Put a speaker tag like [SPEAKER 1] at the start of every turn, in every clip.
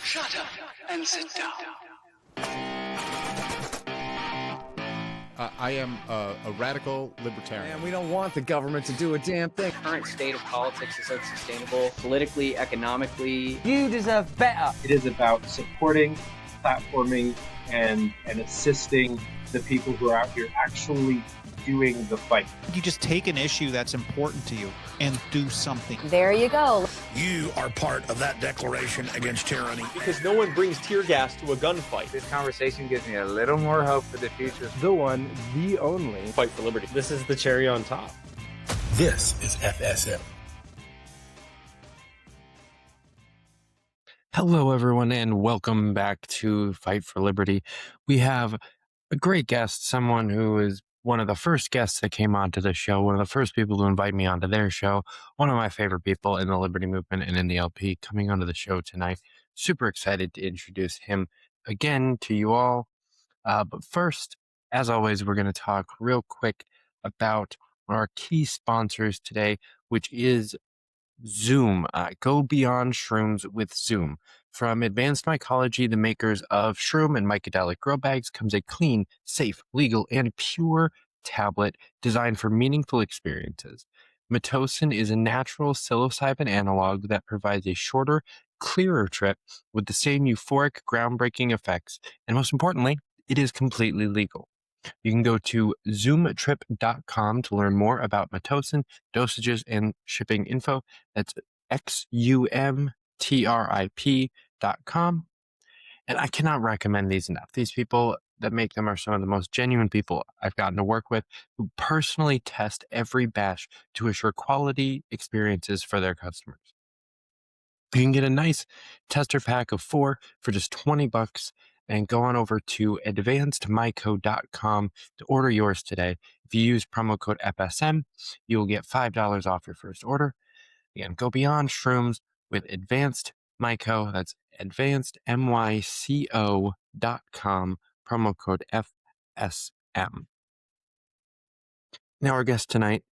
[SPEAKER 1] Shut up and sit down.
[SPEAKER 2] I am a radical libertarian.
[SPEAKER 3] And we don't want the government to do a damn thing.
[SPEAKER 4] The current state of politics is unsustainable, politically, economically.
[SPEAKER 5] You deserve better.
[SPEAKER 6] It is about supporting, platforming, and assisting the people who are out here actually doing the fight.
[SPEAKER 7] You just take an issue that's important to you and do something.
[SPEAKER 8] There you go.
[SPEAKER 9] You are part of that declaration against tyranny.
[SPEAKER 10] Because no one brings tear gas to a gunfight.
[SPEAKER 11] This conversation gives me a little more hope for the future.
[SPEAKER 12] The one, the only.
[SPEAKER 10] Fight for liberty. This is the cherry on top.
[SPEAKER 9] This is FSM.
[SPEAKER 13] Hello, everyone, and welcome back to Fight for Liberty. We have a great guest, someone who is one of the first guests that came onto the show, one of the first people to invite me onto their show, one of my favorite people in the Liberty Movement and in the LP coming onto the show tonight. Super excited to introduce him again to you all. But first, as always, we're going to talk real quick about our key sponsors today, which is Zoom. Go beyond shrooms with Zoom. From Advanced Mycology, the makers of Shroom and Mycadelic Grow Bags, comes a clean, safe, legal, and pure tablet designed for meaningful experiences. Matocin is a natural psilocybin analog that provides a shorter, clearer trip with the same euphoric, groundbreaking effects, and most importantly, it is completely legal. You can go to zoomtrip.com to learn more about Matocin, dosages, and shipping info. That's XUMTRIP.com. And I cannot recommend these enough. These people that make them are some of the most genuine people I've gotten to work with who personally test every batch to assure quality experiences for their customers. You can get a nice tester pack of 4 for just $20 and go on over to advancedmyco.com to order yours today. If you use promo code FSM, you will get $5 off your first order. Again, go beyond shrooms with Advanced Myco. That's advancedmyco.com, promo code FSM. Now our guest tonight,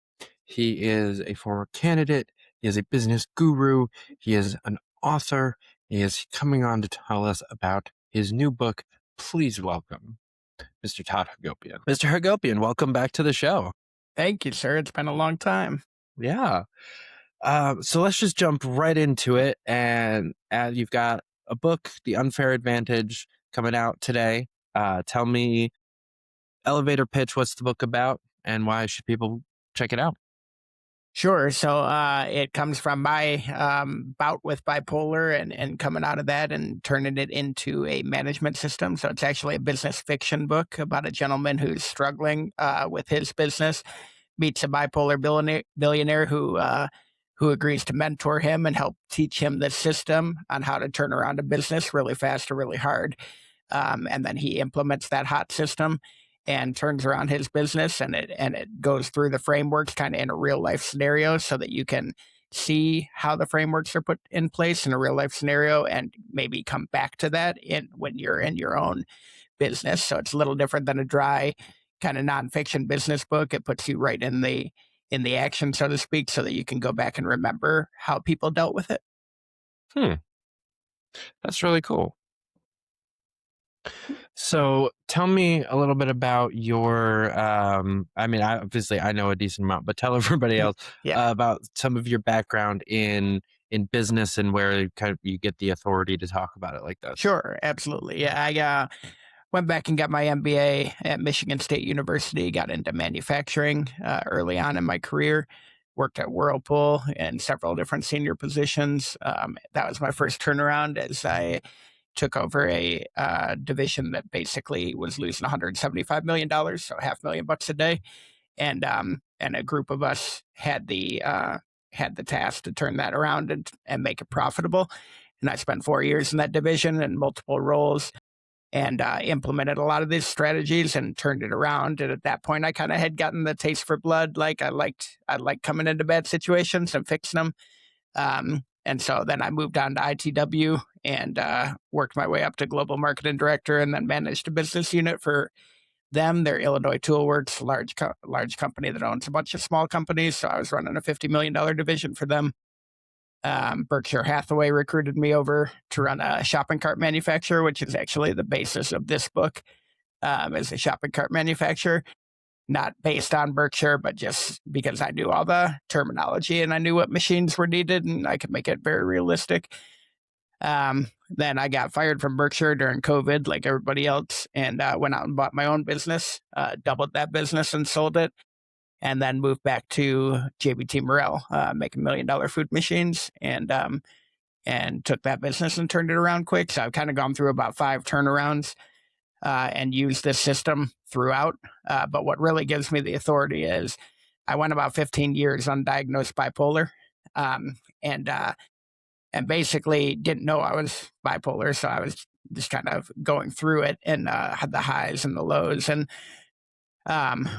[SPEAKER 13] he is a former candidate. He is a business guru. He is an author. He is coming on to tell us about his new book. Please welcome Mr. Todd Hagopian. Mr. Hagopian, welcome back to the show.
[SPEAKER 5] Thank you, sir. It's been a long time.
[SPEAKER 13] Yeah. So let's just jump right into it. And you've got a book, The Unfair Advantage, coming out today. Tell me, elevator pitch, what's the book about and why should people check it out?
[SPEAKER 5] Sure. So it comes from my bout with bipolar and coming out of that and turning it into a management system. So it's actually a business fiction book about a gentleman who's struggling with his business, meets a bipolar billionaire who agrees to mentor him and help teach him the system on how to turn around a business really fast or really hard. And then he implements that hot system and turns around his business, and it goes through the frameworks kind of in a real life scenario so that you can see how the frameworks are put in place in a real life scenario and maybe come back to that when you're in your own business. So it's a little different than a dry kind of nonfiction business book. It puts you right in the action, so to speak, so that you can go back and remember how people dealt with it.
[SPEAKER 13] That's really cool. So tell me a little bit about your, I know a decent amount, but tell everybody else about some of your background in business and where kind of you get the authority to talk about it like that.
[SPEAKER 5] Sure, absolutely. Yeah, I went back and got my MBA at Michigan State University, got into manufacturing early on in my career, worked at Whirlpool in several different senior positions. That was my first turnaround as I took over a division that basically was losing $175 million, so $500,000 a day. And a group of us had the task to turn that around and make it profitable. And I spent 4 years in that division in multiple roles and implemented a lot of these strategies and turned it around. And at that point, I kind of had gotten the taste for blood. Like I liked coming into bad situations and fixing them. And so then I moved on to ITW and worked my way up to global marketing director and then managed a business unit for them. They're Illinois Toolworks, large company that owns a bunch of small companies. So I was running a $50 million division for them. Berkshire Hathaway recruited me over to run a shopping cart manufacturer, which is actually the basis of this book, as a shopping cart manufacturer. Not based on Berkshire, but just because I knew all the terminology and I knew what machines were needed and I could make it very realistic. Then I got fired from Berkshire during COVID, like everybody else, and went out and bought my own business, doubled that business and sold it, and then moved back to JBT Morel, making $1 million food machines, and took that business and turned it around quick. So I've kind of gone through about 5 turnarounds and used this system throughout. But what really gives me the authority is I went about 15 years undiagnosed bipolar, and basically didn't know I was bipolar. So I was just kind of going through it and had the highs and the lows. And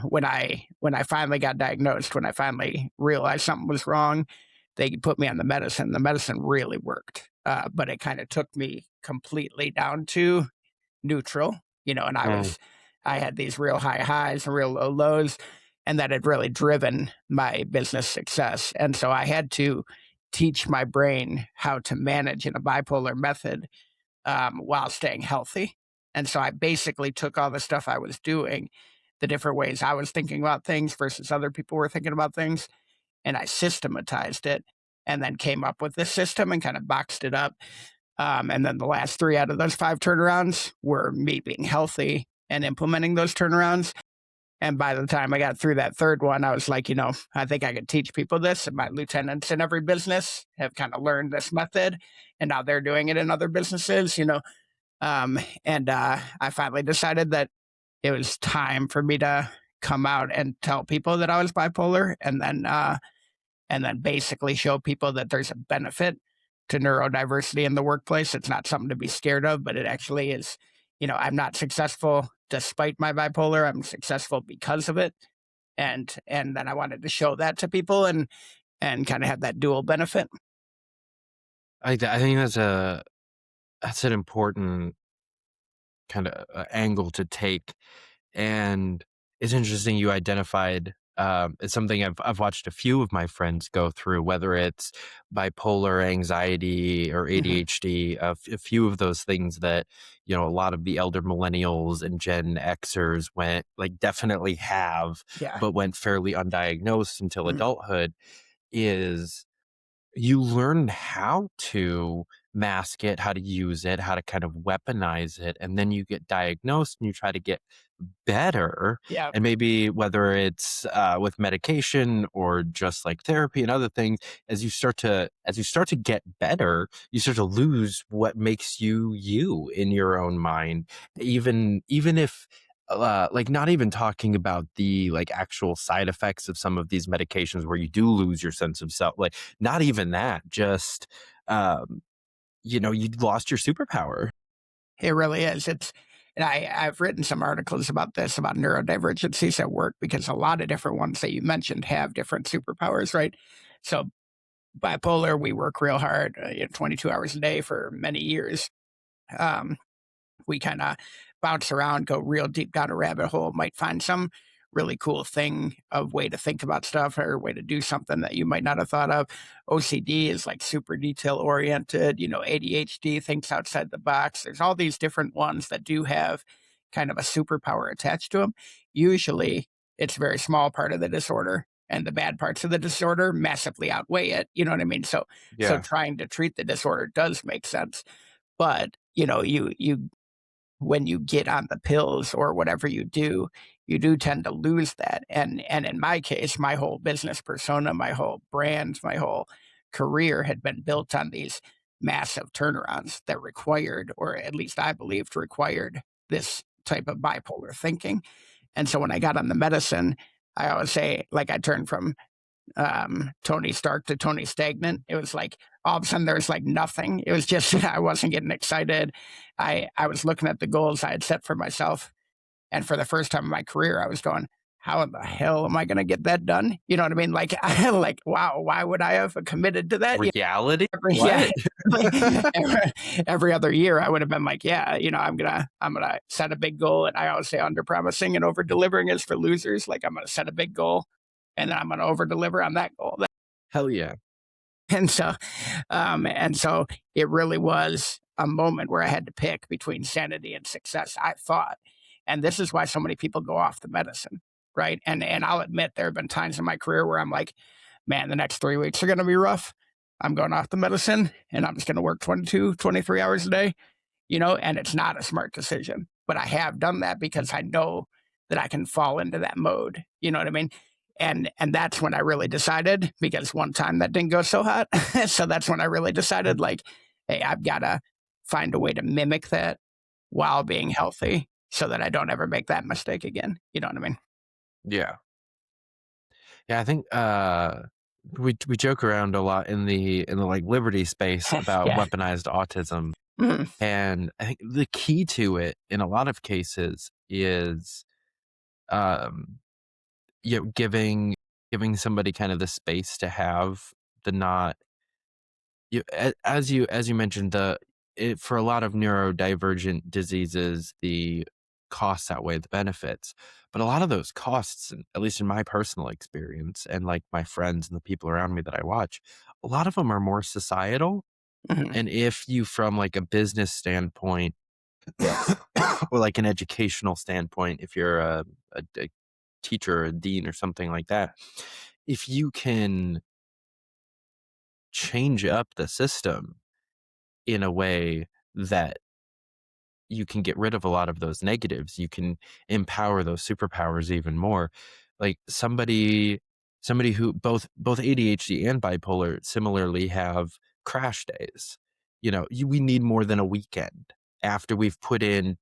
[SPEAKER 5] when I finally got diagnosed, when I finally realized something was wrong, they put me on the medicine. The medicine really worked, but it kind of took me completely down to neutral, and I had these real high highs and real low lows, and that had really driven my business success. And so I had to teach my brain how to manage in a bipolar method while staying healthy. And so I basically took all the stuff I was doing, the different ways I was thinking about things versus other people were thinking about things, and I systematized it and then came up with this system and kind of boxed it up. And then the last 3 out of those 5 turnarounds were me being healthy and implementing those turnarounds. And by the time I got through that 3rd one, I was like, I think I could teach people this. And my lieutenants in every business have kind of learned this method, and now they're doing it in other businesses, and I finally decided that it was time for me to come out and tell people that I was bipolar, and then basically show people that there's a benefit to neurodiversity in the workplace. It's not something to be scared of, but it actually is. I'm not successful despite my bipolar. I'm successful because of it. And then I wanted to show that to people and kind of have that dual benefit.
[SPEAKER 13] I think that's an important kind of angle to take. And it's interesting you identified it's something I've watched a few of my friends go through, whether it's bipolar, anxiety, or ADHD, a few of those things that, a lot of the elder millennials and Gen Xers definitely have, but went fairly undiagnosed until adulthood, is you learn how to mask it, how to use it, how to kind of weaponize it, and then you get diagnosed and you try to get better.
[SPEAKER 5] Yeah.
[SPEAKER 13] And maybe whether it's with medication or just like therapy and other things, as you start to get better, you start to lose what makes you in your own mind, even if not even talking about the actual side effects of some of these medications where you do lose your sense of self, not even that, just you lost your superpower.
[SPEAKER 5] It really is. And I've written some articles about this, about neurodivergencies at work, because a lot of different ones that you mentioned have different superpowers, right? So bipolar, we work real hard, 22 hours a day for many years. We kind of bounce around, go real deep down a rabbit hole, might find some really cool thing of way to think about stuff or way to do something that you might not have thought of. OCD is super detail oriented, ADHD thinks outside the box. There's all these different ones that do have kind of a superpower attached to them. Usually it's a very small part of the disorder, and the bad parts of the disorder massively outweigh it. You know what I mean? So trying to treat the disorder does make sense. But, you when you get on the pills or whatever you do tend to lose that. And in my case, my whole business persona, my whole brand, my whole career had been built on these massive turnarounds that required, or at least I believed required, this type of bipolar thinking. And so when I got on the medicine, I always say, I turned from Tony Stark to Tony Stagnant. It was all of a sudden there's nothing. It was just I wasn't getting excited. I was looking at the goals I had set for myself, and for the first time in my career, I was going, how in the hell am I going to get that done? You know what I mean? Wow, why would I have committed to that?
[SPEAKER 13] Reality?
[SPEAKER 5] Every other year I would have been I'm gonna set a big goal, and I always say under promising and over delivering is for losers. I'm gonna set a big goal, and then I'm gonna over deliver on that goal.
[SPEAKER 13] Hell yeah.
[SPEAKER 5] And so, it really was a moment where I had to pick between sanity and success, I thought. And this is why so many people go off the medicine, right? And I'll admit there have been times in my career where I'm like, man, the next 3 weeks are going to be rough. I'm going off the medicine and I'm just going to work 22, 23 hours a day, and it's not a smart decision. But I have done that because I know that I can fall into that mode. You know what I mean? And that's when I really decided, because one time that didn't go so hot. So that's when I really decided, like, hey, I've got to find a way to mimic that while being healthy so that I don't ever make that mistake again. You know what I mean?
[SPEAKER 13] Yeah. Yeah, I think we joke around a lot in the like liberty space about
[SPEAKER 5] Yeah.
[SPEAKER 13] weaponized autism.
[SPEAKER 5] Mhm.
[SPEAKER 13] And I think the key to it in a lot of cases is giving somebody kind of the space to have the not as you mentioned, for a lot of neurodivergent diseases, the costs outweigh the benefits. But a lot of those costs, at least in my personal experience and like my friends and the people around me that I watch, a lot of them are more societal.
[SPEAKER 5] Mhm.
[SPEAKER 13] And if you, from like a business standpoint or like an educational standpoint, if you're a teacher or a dean or something like that, if you can change up the system in a way that you can get rid of a lot of those negatives, you can empower those superpowers even more. Like somebody who both ADHD and bipolar similarly have crash days. We need more than a weekend after we've put in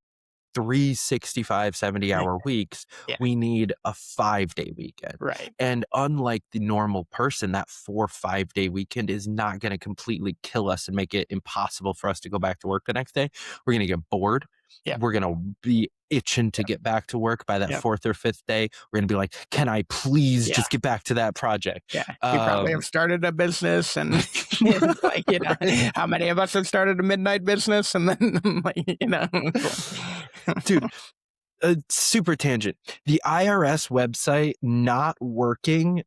[SPEAKER 13] 365 70-hour weeks.
[SPEAKER 5] Yeah.
[SPEAKER 13] We need a 5-day weekend.
[SPEAKER 5] Right.
[SPEAKER 13] And unlike the normal person, that 4 or 5-day weekend is not going to completely kill us and make it impossible for us to go back to work the next day. We're going to get bored.
[SPEAKER 5] Yeah.
[SPEAKER 13] We're going to be itching to get back to work by that 4th or 5th day. We're going to be like, can I please just get back to that project?
[SPEAKER 5] Yeah. You probably have started a business and like, how many of us have started a midnight business and then
[SPEAKER 13] Dude, super tangent. The IRS website not working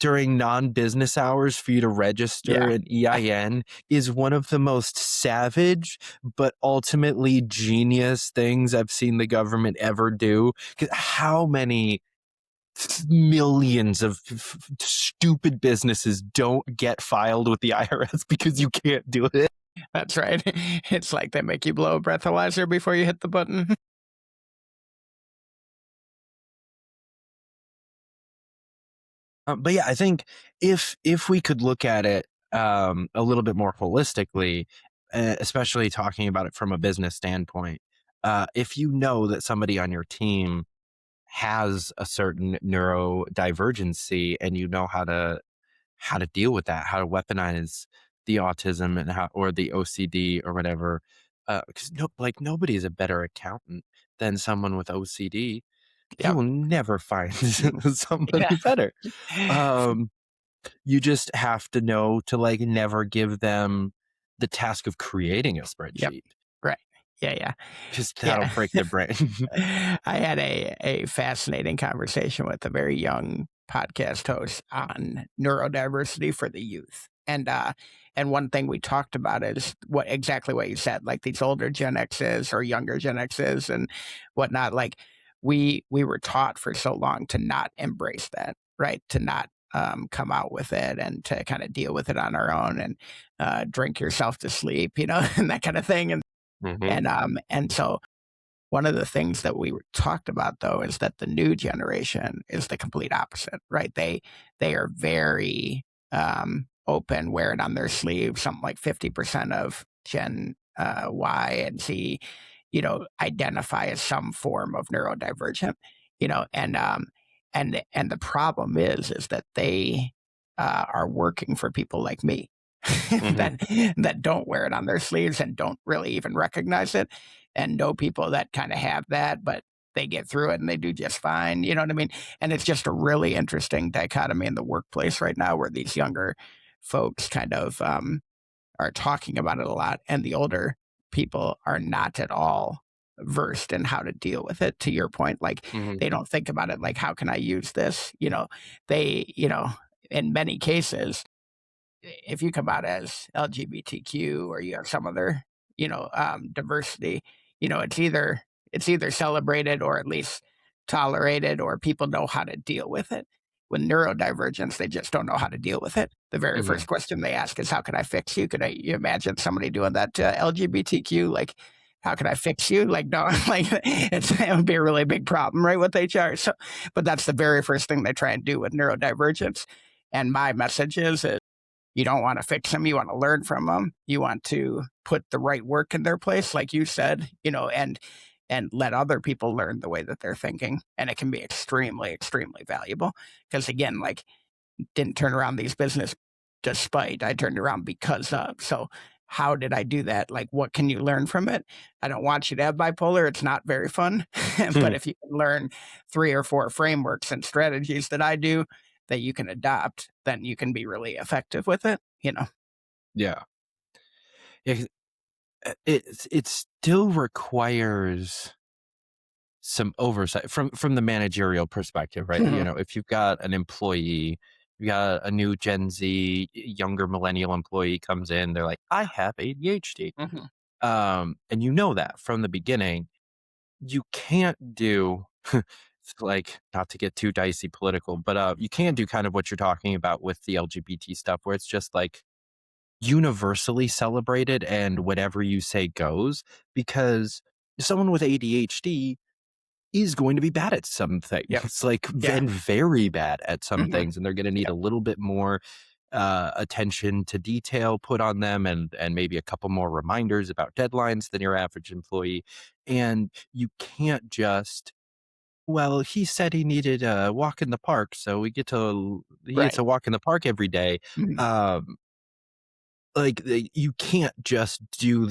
[SPEAKER 13] during non-business hours for you to register an EIN is one of the most savage but ultimately genius things I've seen the government ever do. 'Cause how many millions of stupid businesses don't get filed with the IRS because you can't do it?
[SPEAKER 5] That's right. It's like they make you blow a breathalyzer before you hit the button.
[SPEAKER 13] But yeah, I think if we could look at it a little bit more holistically, especially talking about it from a business standpoint, if you know that somebody on your team has a certain neurodivergency and you know how to deal with that, how to weaponize the autism and or the OCD or whatever, because nobody's a better accountant than someone with OCD. You will never find somebody better. You just have to know to like never give them the task of creating a spreadsheet.
[SPEAKER 5] Right. Yeah.
[SPEAKER 13] Because that'll break their brain.
[SPEAKER 5] I had a fascinating conversation with a very young podcast host on neurodiversity for the youth. And one thing we talked about is exactly what you said, like these older Gen X's or younger Gen X's and whatnot. Like we were taught for so long to not embrace that, right? To not come out with it and to kind of deal with it on our own and drink yourself to sleep, and that kind of thing. And so one of the things that we talked about, though, is that the new generation is the complete opposite, right? They are very open, wear it on their sleeve. Something like 50% of Gen Y and Z, identify as some form of neurodivergent, and the problem is that they are working for people like me. that don't wear it on their sleeves and don't really even recognize it, and know people that kind of have that, but they get through it and they do just fine. You know what I mean? And it's just a really interesting dichotomy in the workplace right now where these younger folks kind of are talking about it a lot, and the older people are not at all versed in how to deal with it. To your point, like they don't think about it like, how can I use this? They, in many cases, if you come out as LGBTQ or you have some other, diversity, it's either celebrated or at least tolerated, or people know how to deal with it. With neurodivergence, they just don't know how to deal with it. The very first question they ask is, "How can I fix you?" You imagine somebody doing that to LGBTQ? Like, how can I fix you? Like, no, like it would be a really big problem, right? What they charge. So, but that's the very first thing they try and do with neurodivergence. And my message is you don't want to fix them. You want to learn from them. You want to put the right work in their place, like you said, and let other people learn the way that they're thinking. And it can be extremely, extremely valuable. Because again, like, didn't turn around these business despite, I turned around because of. So how did I do that? Like, what can you learn from it? I don't want you to have bipolar. It's not very fun. But if you can learn 3 or 4 frameworks and strategies that I do that you can adopt, then you can be really effective with it,
[SPEAKER 13] Yeah. It still requires some oversight from the managerial perspective, right? If you've got an employee, you got a new Gen Z, younger millennial employee comes in, they're like, I have ADHD. And you know that from the beginning. You can't do like, not to get too dicey political, but you can do kind of what you're talking about with the LGBT stuff, where it's just like universally celebrated and whatever you say goes, because someone with ADHD is going to be bad at some things. It's like and very bad at some things, and they're going to need a little bit more attention to detail put on them, and maybe a couple more reminders about deadlines than your average employee. And you can't just, well, he said he needed a walk in the park, so he gets to walk in the park every day. Like, you can't just do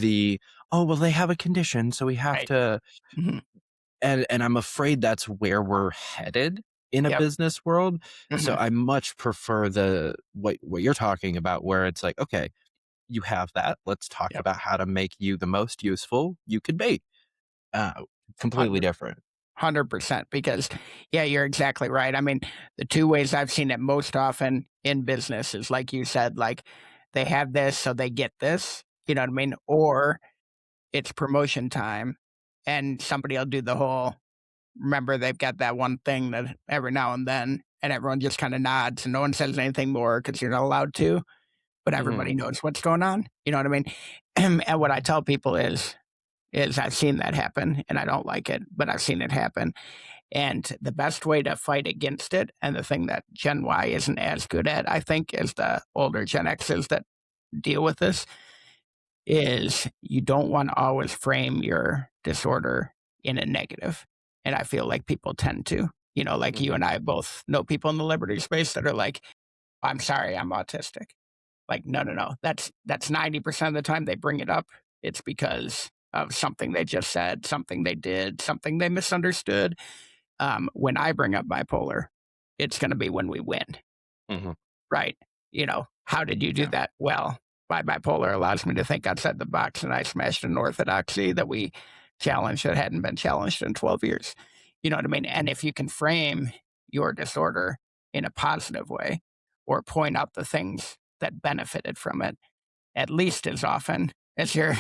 [SPEAKER 13] well, they have a condition, so we have to. And I'm afraid that's where we're headed in a business world. So I much prefer what you're talking about, where it's like, okay, you have that. Let's talk about how to make you the most useful you could be. Completely different.
[SPEAKER 5] 100%. Because, you're exactly right. I mean, the 2 ways I've seen it most often in business is, like you said, like, they have this, so they get this, you know what I mean? Or it's promotion time and somebody will do the whole, remember, they've got that one thing that every now and then, and everyone just kind of nods and no one says anything more because you're not allowed to, but everybody knows what's going on. You know what I mean? And what I tell people is I've seen that happen, and I don't like it, but I've seen it happen. And the best way to fight against it, and the thing that Gen Y isn't as good at, I think, is the older Gen X's that deal with this, is you don't want to always frame your disorder in a negative. And I feel like people tend to, like you and I both know people in the liberty space that are like, I'm sorry, I'm autistic. Like, no. That's 90% of the time they bring it up. It's because of something they just said, something they did, something they misunderstood. When I bring up bipolar, it's going to be when we win. Right? How did you do that? Well, my bipolar allows me to think outside the box, and I smashed an orthodoxy that we challenged that hadn't been challenged in 12 years. You know what I mean? And if you can frame your disorder in a positive way, or point out the things that benefited from it, at least as often as you're,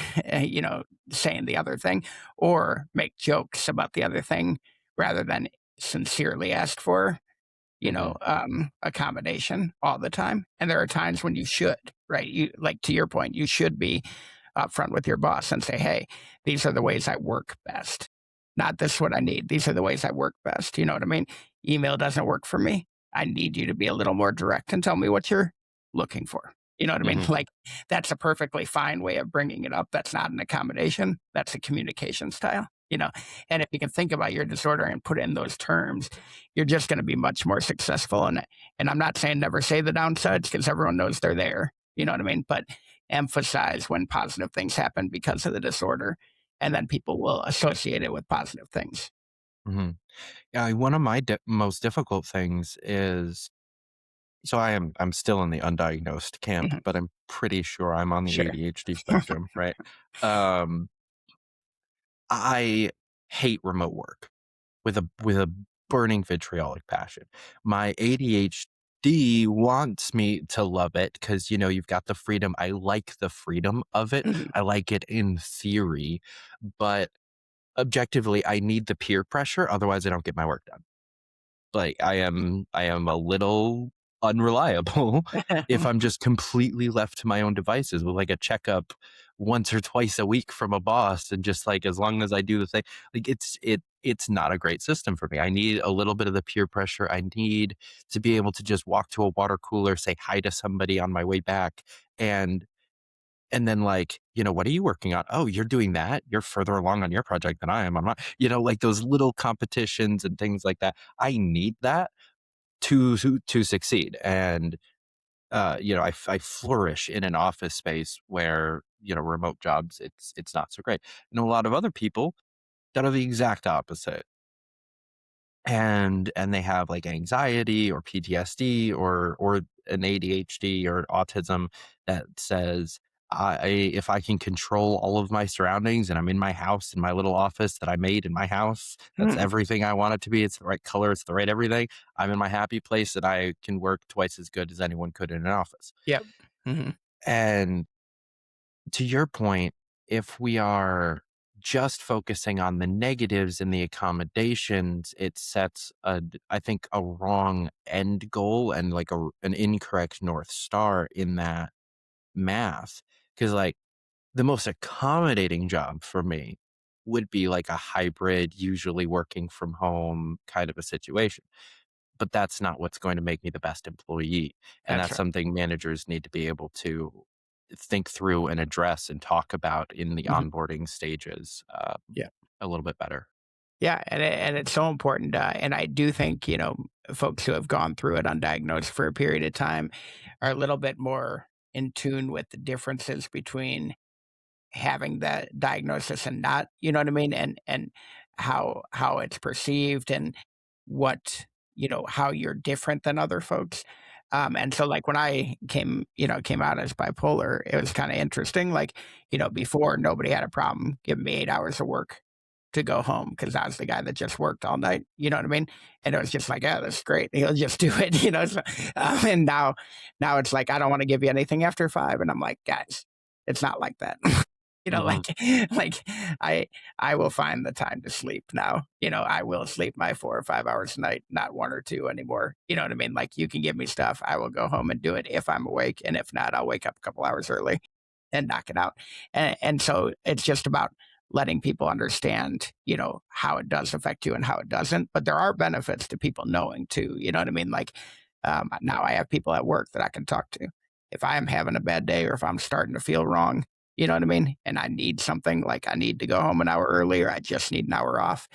[SPEAKER 5] saying the other thing, or make jokes about the other thing rather than sincerely ask for, accommodation all the time. And there are times when you should, right? You, like, to your point, you should be upfront with your boss and say, hey, these are the ways I work best. Not this is what I need. These are the ways I work best. You know what I mean? Email doesn't work for me. I need you to be a little more direct and tell me what you're looking for. You know what I mean? Like, that's a perfectly fine way of bringing it up. That's not an accommodation. That's a communication style. And if you can think about your disorder and put it in those terms, you're just going to be much more successful. And I'm not saying never say the downsides, because everyone knows they're there. You know what I mean? But emphasize when positive things happen because of the disorder, and then people will associate it with positive things.
[SPEAKER 13] Yeah, one of my most difficult things is, so I'm still in the undiagnosed camp, but I'm pretty sure I'm on the ADHD spectrum, right? I hate remote work with a burning vitriolic passion. My ADHD D wants me to love it because, you know, you've got the freedom. I like the freedom of it. I like it in theory, but objectively, I need the peer pressure. Otherwise, I don't get my work done. Like I am a little unreliable if I'm just completely left to my own devices with like a checkup once or twice a week from a boss, and just like as long as I do the thing, like it's not a great system for me. I need a little bit of the peer pressure. I need to be able to just walk to a water cooler, say hi to somebody on my way back, and then like, you know, what are you working on? Oh, you're doing that. You're further along on your project than I am. I'm not, you know, like those little competitions and things like that. I need that to succeed. And you know, I flourish in an office space where, you know, remote jobs, it's not so great. And a lot of other people that are the exact opposite. And they have like anxiety or PTSD or an ADHD or autism that says, if I can control all of my surroundings and I'm in my house, in my little office that I made in my house, that's everything I want it to be. It's the right color. It's the right everything. I'm in my happy place and I can work twice as good as anyone could in an office.
[SPEAKER 5] Yep.
[SPEAKER 13] And to your point, if we are just focusing on the negatives and the accommodations, it sets I think a wrong end goal and like an incorrect North Star in that math. Because like the most accommodating job for me would be like a hybrid, usually working from home kind of a situation. But that's not what's going to make me the best employee. And
[SPEAKER 5] That's
[SPEAKER 13] that's
[SPEAKER 5] right.
[SPEAKER 13] something managers need to be able to think through and address and talk about in the onboarding stages
[SPEAKER 5] Yeah.
[SPEAKER 13] a little bit better.
[SPEAKER 5] Yeah, and it's so important. And I do think, you know, folks who have gone through it undiagnosed for a period of time are a little bit more in tune with the differences between having that diagnosis and not, you know what I mean? And how it's perceived and what, you know, how you're different than other folks. And so like when I came out as bipolar, it was kind of interesting. Like, you know, before nobody had a problem giving me 8 hours of work to go home because I was the guy that just worked all night. You know what I mean? And it was just like, yeah, that's great. He'll just do it, you know. So, and now it's like I don't want to give you anything after 5, and I'm like, guys, it's not like that. You know, like I will find the time to sleep now. You know, I will sleep my 4 or 5 hours a night, not 1 or 2 anymore. You know what I mean? Like you can give me stuff, I will go home and do it if I'm awake, and if not, I'll wake up a couple hours early and knock it out. And so it's just about letting people understand, you know, how it does affect you and how it doesn't. But there are benefits to people knowing too. You know what I mean? Like now I have people at work that I can talk to. If I am having a bad day or if I'm starting to feel wrong, you know what I mean? And I need something like I need to go home an hour early or I just need an hour off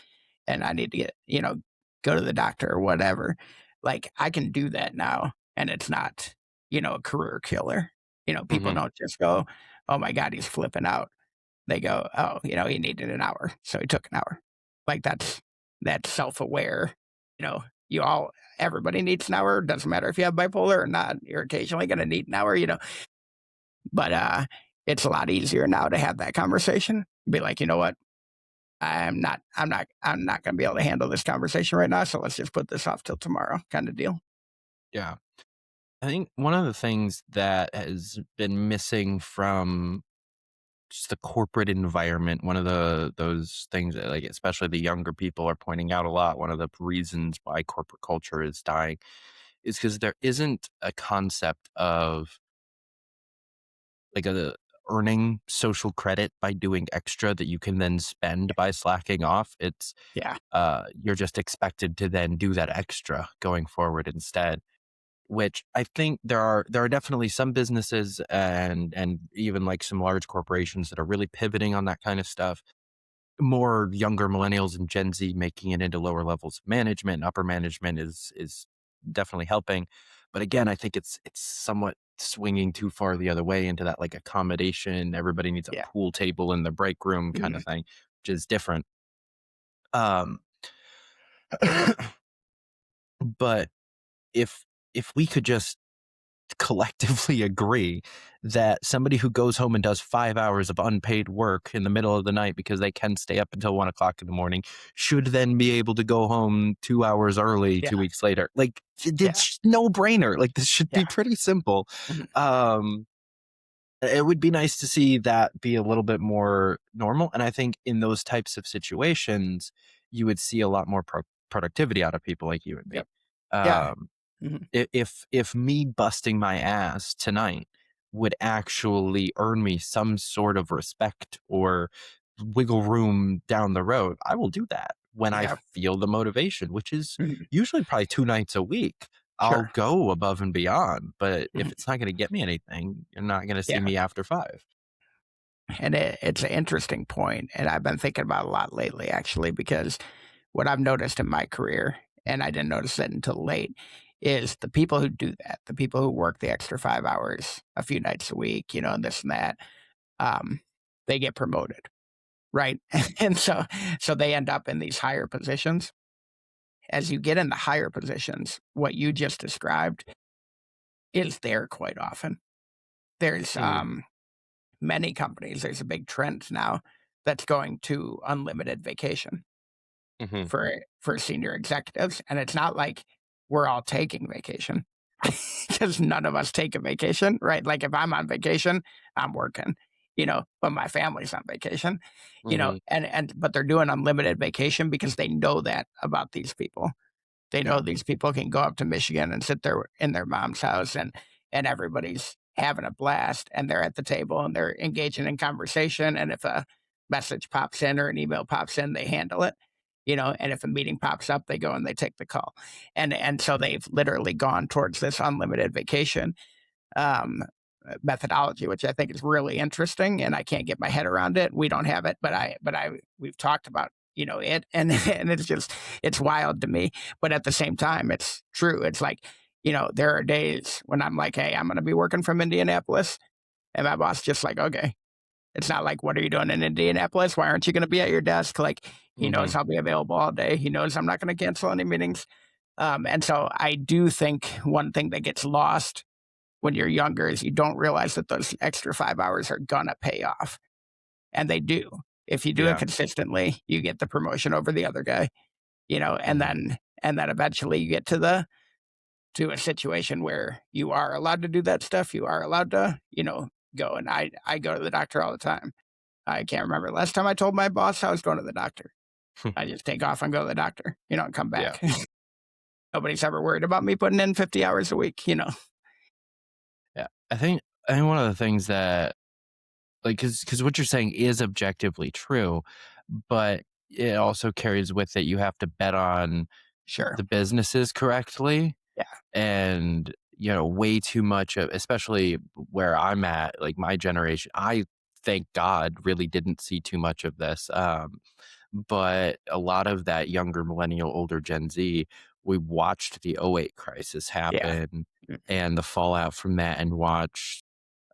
[SPEAKER 5] and I need to get, you know, go to the doctor or whatever. Like I can do that now and it's not, you know, a career killer. You know, people don't just go, oh my God, he's flipping out. They go, oh, you know, he needed an hour. So he took an hour. Like that's self-aware. You know, everybody needs an hour. Doesn't matter if you have bipolar or not. You're occasionally going to need an hour, you know. But it's a lot easier now to have that conversation. Be like, you know what? I'm not going to be able to handle this conversation right now. So let's just put this off till tomorrow, kind of deal.
[SPEAKER 13] Yeah. I think one of the things that has been missing from just the corporate environment, one of those things that, like, especially the younger people are pointing out a lot, one of the reasons why corporate culture is dying is because there isn't a concept of like earning social credit by doing extra that you can then spend by slacking off. It's you're just expected to then do that extra going forward instead. Which I think there are definitely some businesses and even like some large corporations that are really pivoting on that kind of stuff. More younger millennials and Gen Z making it into lower levels of management and upper management is definitely helping. But again, I think it's somewhat swinging too far the other way into that like accommodation. Everybody needs a pool table in the break room kind of thing, which is different. But if we could just collectively agree that somebody who goes home and does 5 hours of unpaid work in the middle of the night because they can stay up until 1 o'clock in the morning should then be able to go home 2 hours early 2 weeks later. Like, it's no brainer. Like, this should be pretty simple. It would be nice to see that be a little bit more normal. And I think in those types of situations, you would see a lot more productivity out of people like you and me. If me busting my ass tonight would actually earn me some sort of respect or wiggle room down the road, I will do that when I feel the motivation, which is usually probably 2 nights a week. I'll go above and beyond, but if it's not going to get me anything, you're not going to see me after 5.
[SPEAKER 5] And it's an interesting point, and I've been thinking about it a lot lately, actually, because what I've noticed in my career, and I didn't notice it until late, is the people who do that, the people who work the extra 5 hours a few nights a week, and this and that, they get promoted, right? And so they end up in these higher positions. As you get into higher positions, what you just described is there quite often. There's many companies, there's a big trend now that's going to unlimited vacation for senior executives. And it's not like we're all taking vacation because none of us take a vacation, right? Like if I'm on vacation, I'm working, but my family's on vacation, but they're doing unlimited vacation because they know that about these people. They know these people can go up to Michigan and sit there in their mom's house and everybody's having a blast and they're at the table and they're engaging in conversation. And if a message pops in or an email pops in, they handle it, and if a meeting pops up, they go and they take the call. And so they've literally gone towards this unlimited vacation methodology, which I think is really interesting. And I can't get my head around it. We don't have it, but we've talked about it, and it's wild to me. But at the same time, it's true. It's like, there are days when I'm like, hey, I'm going to be working from Indianapolis. And my boss just like, okay. It's not like, what are you doing in Indianapolis? Why aren't you going to be at your desk? Like, he knows I'll be available all day. He knows I'm not going to cancel any meetings. And so I do think one thing that gets lost when you're younger is you don't realize that those extra 5 hours are going to pay off. And they do. If you do it consistently, you get the promotion over the other guy, and then eventually you get to a situation where you are allowed to do that stuff. You are allowed to, go. And I go to the doctor all the time. I can't remember the last time I told my boss I was going to the doctor. I just take off and go to the doctor, and come back. Nobody's ever worried about me putting in 50 hours a week,
[SPEAKER 13] Yeah. I think one of the things that, like, because what you're saying is objectively true, but it also carries with it, you have to bet on the businesses correctly.
[SPEAKER 5] Yeah.
[SPEAKER 13] And, way too much of, especially where I'm at, like my generation, I thank God really didn't see too much of this. But a lot of that younger millennial, older Gen Z, we watched the '08 crisis happen and the fallout from that, and watched,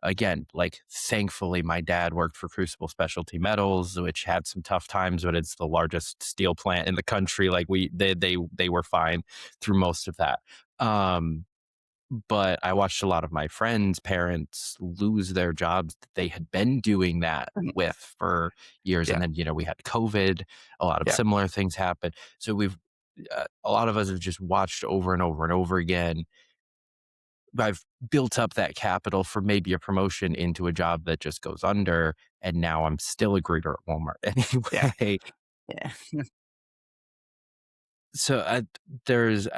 [SPEAKER 13] again, like, thankfully my dad worked for Crucible Specialty Metals, which had some tough times, but it's the largest steel plant in the country. Like, they were fine through most of that. But I watched a lot of my friends' parents lose their jobs that they had been doing that with for years. And then, we had COVID, a lot of similar things happen. So a lot of us have just watched over and over and over again. I've built up that capital for maybe a promotion into a job that just goes under. And now I'm still a greeter at Walmart anyway.
[SPEAKER 5] Yeah.
[SPEAKER 13] So I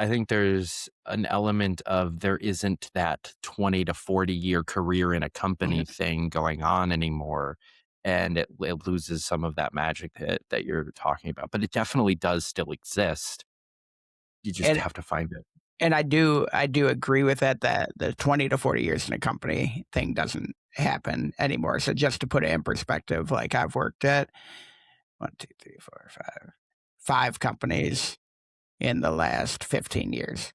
[SPEAKER 13] think there's an element of, there isn't that 20 to 40 year career in a company thing going on anymore. And it loses some of that magic that you're talking about, but it definitely does still exist. You just have to find it.
[SPEAKER 5] And I do agree with that the 20 to 40 years in a company thing doesn't happen anymore. So just to put it in perspective, like, I've worked at 5 companies in the last 15 years.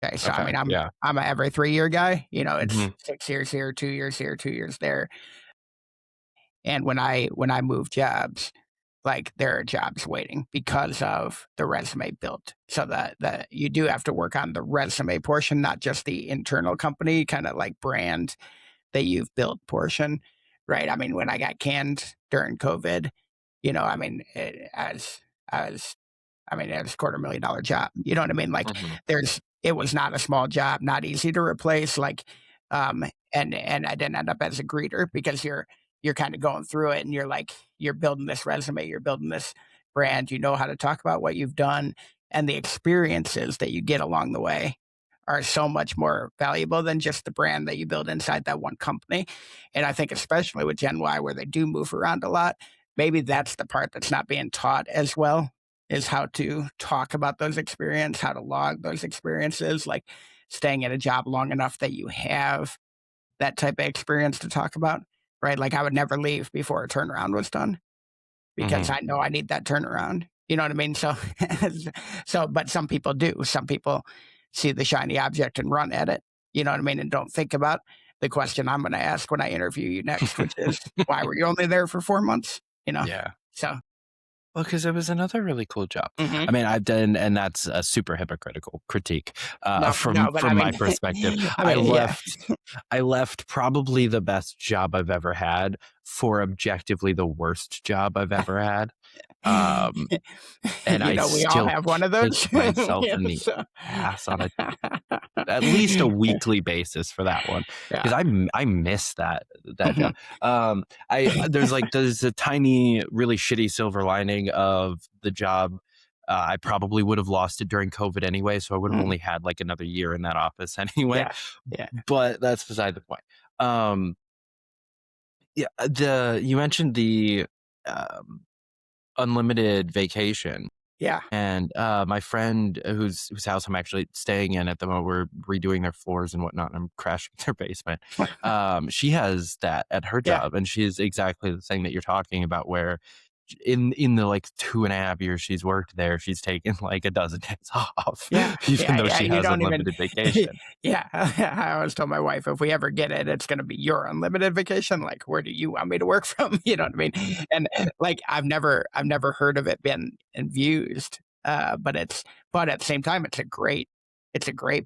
[SPEAKER 5] Okay. So, I mean, I'm a every 3-year guy, it's 6 years here, 2 years here, 2 years there. And when I move jobs, like there are jobs waiting because of the resume built. So that you do have to work on the resume portion, not just the internal company kind of like brand that you've built portion, right? I mean, when I got canned during COVID, I mean, it was it was $250,000 job. You know what I mean? Like it was not a small job, not easy to replace. Like, and I didn't end up as a greeter because you're kind of going through it and you're like, you're building this resume, you're building this brand, you know how to talk about what you've done, and the experiences that you get along the way are so much more valuable than just the brand that you build inside that one company. And I think especially with Gen Y, where they do move around a lot, maybe that's the part that's not being taught as well, is how to talk about those experiences, how to log those experiences, like staying at a job long enough that you have that type of experience to talk about, right? Like I would never leave before a turnaround was done because I know I need that turnaround. You know what I mean? So, but some people do. Some people see the shiny object and run at it. You know what I mean? And don't think about the question I'm going to ask when I interview you next, which is, why were you only there for 4 months?
[SPEAKER 13] Yeah.
[SPEAKER 5] So.
[SPEAKER 13] Well, because it was another really cool job. I mean, I've done, and that's a super hypocritical critique from my perspective. I left probably the best job I've ever had for objectively the worst job I've ever had. And I
[SPEAKER 5] we
[SPEAKER 13] still
[SPEAKER 5] all have one of those.
[SPEAKER 13] kick myself in the ass on at least a weekly basis for that one, because I miss that job. There's a tiny, really shitty silver lining of the job. I probably would have lost it during COVID anyway, so I would have only had like another year in that office anyway. But that's beside the point. You mentioned the unlimited vacation.
[SPEAKER 5] Yeah.
[SPEAKER 13] And my friend whose house I'm actually staying in at the moment, we're redoing their floors and whatnot, and I'm crashing their basement. She has that at her job, and she's exactly the thing that you're talking about, where in the like 2.5 years she's worked there, she's taken like a dozen days off, even though she has unlimited vacation.
[SPEAKER 5] I always told my wife, if we ever get it, it's going to be your unlimited vacation. Like, where do you want me to work from? You know what I mean? And like, I've never heard of it being abused, but at the same time, it's a great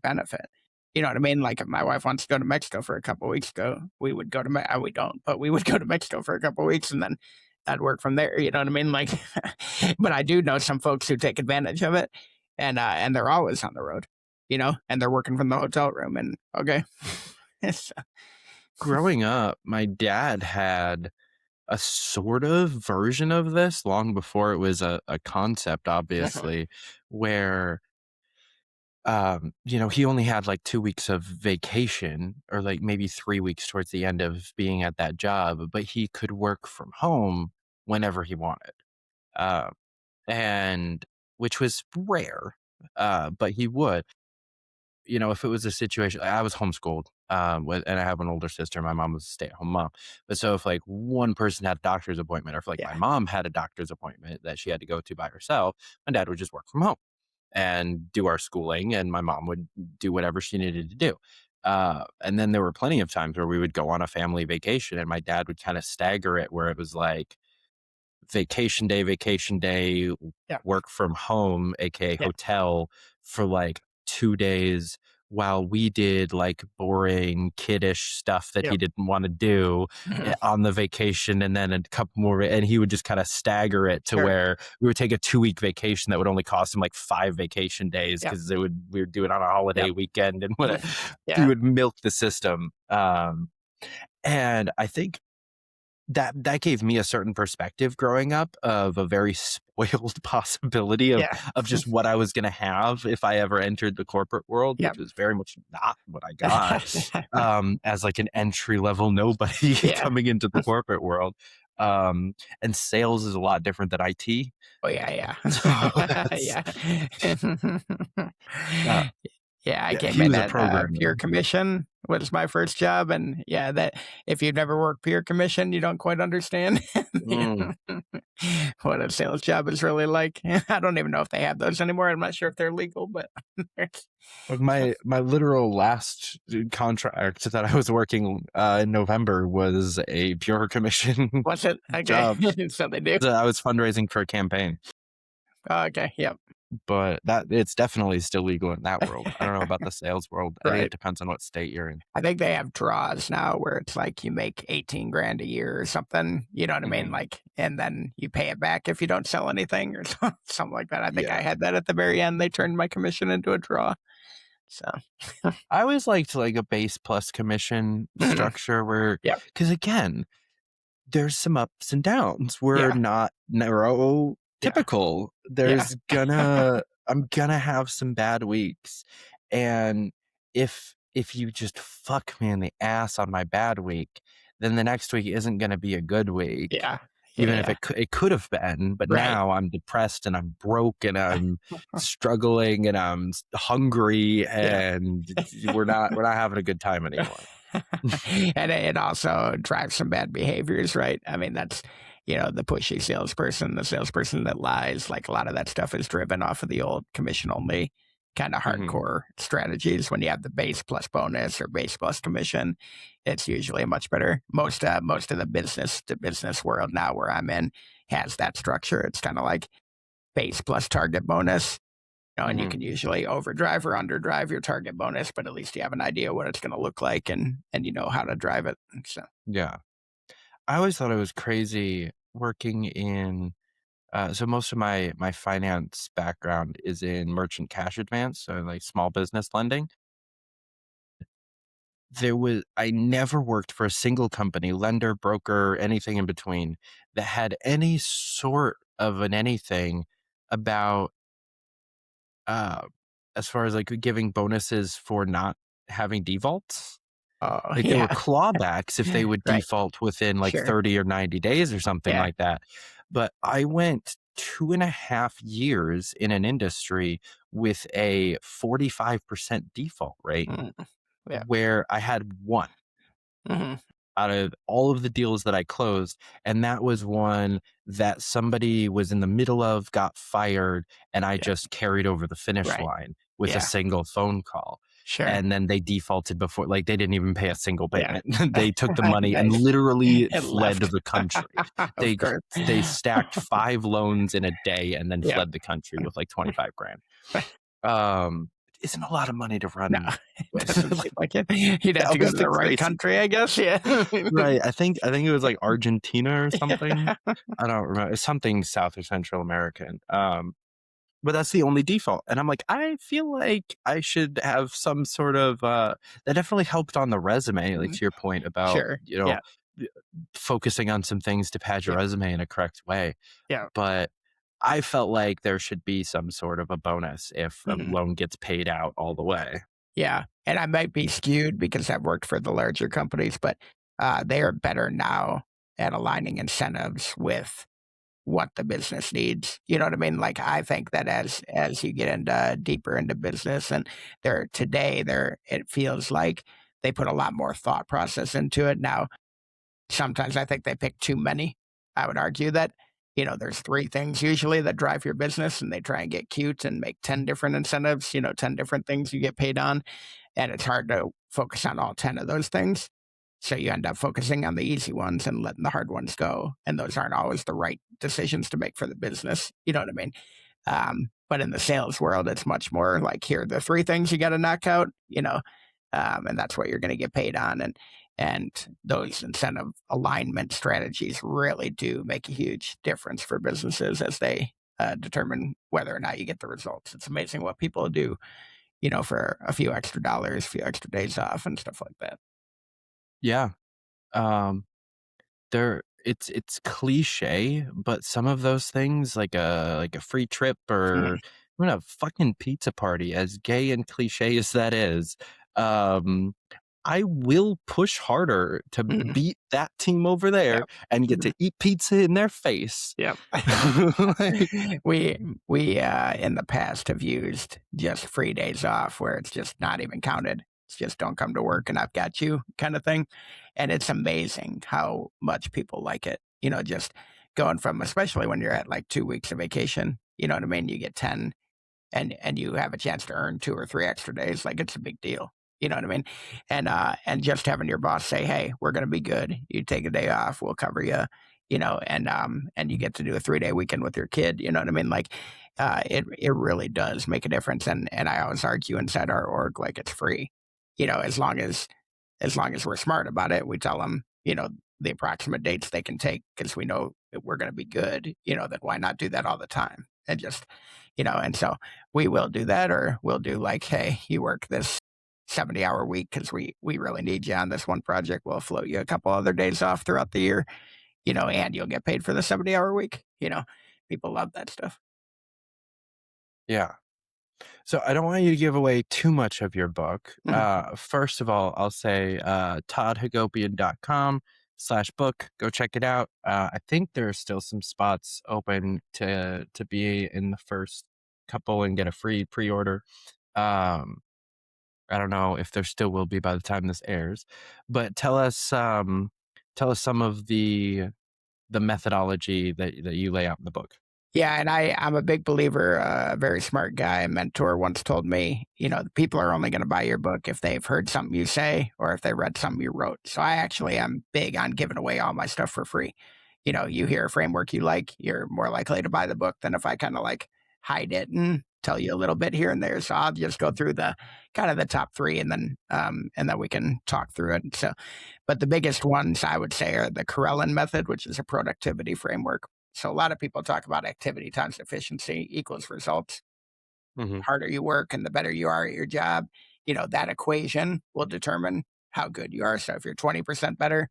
[SPEAKER 5] benefit. You know what I mean? Like if my wife wants to go to Mexico for a couple of weeks, we would go to we don't, but we would go to Mexico for a couple of weeks, and then I'd work from there. You know what I mean? Like, but I do know some folks who take advantage of it, and they're always on the road, and they're working from the hotel room. And okay,
[SPEAKER 13] growing up, my dad had a sort of version of this long before it was a concept, obviously, where he only had like 2 weeks of vacation, or like maybe 3 weeks towards the end of being at that job, but he could work from home whenever he wanted. And which was rare, but he would, if it was a situation, I was homeschooled, and I have an older sister. My mom was a stay-at-home mom. But so if like one person had a doctor's appointment, or if like my mom had a doctor's appointment that she had to go to by herself, my dad would just work from home and do our schooling, and my mom would do whatever she needed to do. And then there were plenty of times where we would go on a family vacation, and my dad would kind of stagger it, where it was like vacation day, work from home, aka hotel, for like 2 days, while we did like boring kiddish stuff that he didn't want to do on the vacation, and then a couple more, and he would just kind of stagger it to where we would take a 2-week vacation that would only cost him like 5 vacation days, because we would do it on a holiday weekend, and he would milk the system. And I think that gave me a certain perspective growing up of a very spoiled possibility of just what I was going to have if I ever entered the corporate world, which was very much not what I got as like an entry level nobody coming into the corporate world. And sales is a lot different than IT.
[SPEAKER 5] Oh yeah. I came in at pure commission was my first job, and that if you've never worked pure commission, you don't quite understand. what a sales job is really like. I don't even know if they have those anymore. I'm not sure if they're legal, but
[SPEAKER 13] my literal last contract that I was working in November was a pure commission
[SPEAKER 5] what's it? Okay.
[SPEAKER 13] job.
[SPEAKER 5] So they do.
[SPEAKER 13] I was fundraising for a campaign.
[SPEAKER 5] Oh, okay. Yep.
[SPEAKER 13] But that it's definitely still legal in that world. I don't know about the sales world. I think
[SPEAKER 5] Right.
[SPEAKER 13] it depends on what state you're in.
[SPEAKER 5] I think they have draws now where it's like you make 18 grand a year or something, you know what I mean? Like, and then you pay it back if you don't sell anything or something like that. I think I had that at the very end. They turned my commission into a draw. So
[SPEAKER 13] I always liked like a base plus commission structure where, because again, there's some ups and downs. We're not neurotypical. There's I'm gonna have some bad weeks. And if you just fuck me in the ass on my bad week, then the next week isn't gonna be a good week.
[SPEAKER 5] Yeah.
[SPEAKER 13] Even if it could have been, but now I'm depressed and I'm broke and I'm struggling and I'm hungry and we're not having a good time anymore.
[SPEAKER 5] And it also drives some bad behaviors, right? I mean, that's, the pushy salesperson, the salesperson that lies, like a lot of that stuff is driven off of the old commission only kind of hardcore strategies. When you have the base plus bonus or base plus commission, it's usually much better. Most of the business world now where I'm in has that structure. It's kind of like base plus target bonus. And you can usually overdrive or underdrive your target bonus, but at least you have an idea what it's going to look like and you know how to drive it. So
[SPEAKER 13] yeah, I always thought it was crazy working in. So most of my finance background is in merchant cash advance, so like small business lending. I never worked for a single company, lender, broker, anything in between, that had any sort of anything about as far as like giving bonuses for not having defaults. Like there were clawbacks if they would default within like 30 or 90 days or something like that. But I went 2.5 years in an industry with a 45% default rate where I had one out of all of the deals that I closed. And that was one that somebody was in the middle of, got fired, and I just carried over the finish line with a single phone call.
[SPEAKER 5] Sure.
[SPEAKER 13] And then they defaulted before, like they didn't even pay a single payment. They took the money and literally fled the country. They stacked 5 loans in a day and then fled the country with like 25 grand. Isn't a lot of money to run.
[SPEAKER 5] No, it doesn't seem like it. You'd have to go to the right country, I guess. Yeah.
[SPEAKER 13] Right. I think it was like Argentina or something. I don't remember. It's something South or Central American. But that's the only default. And I'm like, I feel like I should have some sort of that definitely helped on the resume, like to your point about focusing on some things to pad your resume in a correct way.
[SPEAKER 5] Yeah.
[SPEAKER 13] But I felt like there should be some sort of a bonus if a loan gets paid out all the way.
[SPEAKER 5] Yeah. And I might be skewed because I've worked for the larger companies, but they are better now at aligning incentives with what the business needs. You know what I mean? Like I think that as you get deeper into business and it feels like they put a lot more thought process into it. Now, sometimes I think they pick too many. I would argue that, there's 3 things usually that drive your business and they try and get cute and make 10 different incentives, 10 different things you get paid on. And it's hard to focus on all 10 of those things. So you end up focusing on the easy ones and letting the hard ones go. And those aren't always the right decisions to make for the business. You know what I mean? But in the sales world, it's much more like, here are the 3 things you got to knock out, and that's what you're going to get paid on. And those incentive alignment strategies really do make a huge difference for businesses as they determine whether or not you get the results. It's amazing what people do, for a few extra dollars, a few extra days off and stuff like that.
[SPEAKER 13] Yeah. It's cliche, but some of those things like a free trip or even a fucking pizza party, as gay and cliche as that is, I will push harder to beat that team over there and get to eat pizza in their face.
[SPEAKER 5] Yep. We in the past have used just free days off where it's just not even counted. It's just don't come to work and I've got you kind of thing. And it's amazing how much people like it. Just going from, especially when you're at like 2 weeks of vacation, you know what I mean? You get 10 and you have a chance to earn 2 or 3 extra days. Like, it's a big deal. You know what I mean? And just having your boss say, hey, we're going to be good. You take a day off, we'll cover you, and you get to do a 3-day weekend with your kid. You know what I mean? Like, it really does make a difference. And I always argue inside our org, like, it's free, as long as we're smart about it. We tell them, the approximate dates they can take, because we know that we're going to be good, then why not do that all the time? And just, and so we will do that, or we'll do like, hey, you work this 70-hour week because we really need you on this one project. We'll float you a couple other days off throughout the year, and you'll get paid for the 70-hour week. People love that stuff.
[SPEAKER 13] Yeah. So I don't want you to give away too much of your book. First of all, I'll say toddhagopian.com/book. Go check it out. I think there are still some spots open to be in the first couple and get a free pre-order. I don't know if there still will be by the time this airs, but tell us some of the methodology that you lay out in the book.
[SPEAKER 5] Yeah, and I'm a big believer. A very smart guy, a mentor, once told me, the people are only going to buy your book if they've heard something you say or if they read something you wrote. So I actually am big on giving away all my stuff for free. You hear a framework you like, you're more likely to buy the book than if I kind of like hide it and tell you a little bit here and there. So I'll just go through the kind of the top 3, and then we can talk through it. So, but the biggest ones I would say are the Karelin method, which is a productivity framework. So a lot of people talk about activity times efficiency equals results.
[SPEAKER 13] Mm-hmm.
[SPEAKER 5] The harder you work and the better you are at your job, that equation will determine how good you are. So if you're 20% better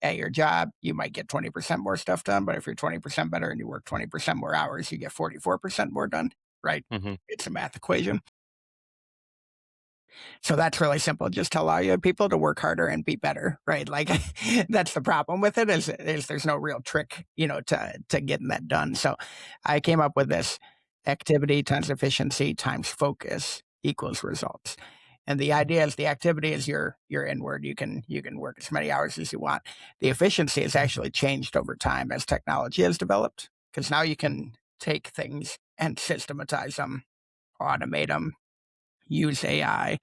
[SPEAKER 5] at your job, you might get 20% more stuff done. But if you're 20% better and you work 20% more hours, you get 44% more done, right?
[SPEAKER 13] Mm-hmm.
[SPEAKER 5] It's a math equation. So that's really simple. Just to allow you people to work harder and be better, right? Like, that's the problem with it is there's no real trick, to getting that done. So I came up with this: activity times efficiency times focus equals results. And the idea is the activity is your inward. You can work as many hours as you want. The efficiency has actually changed over time as technology has developed, because now you can take things and systematize them, automate them, use AI,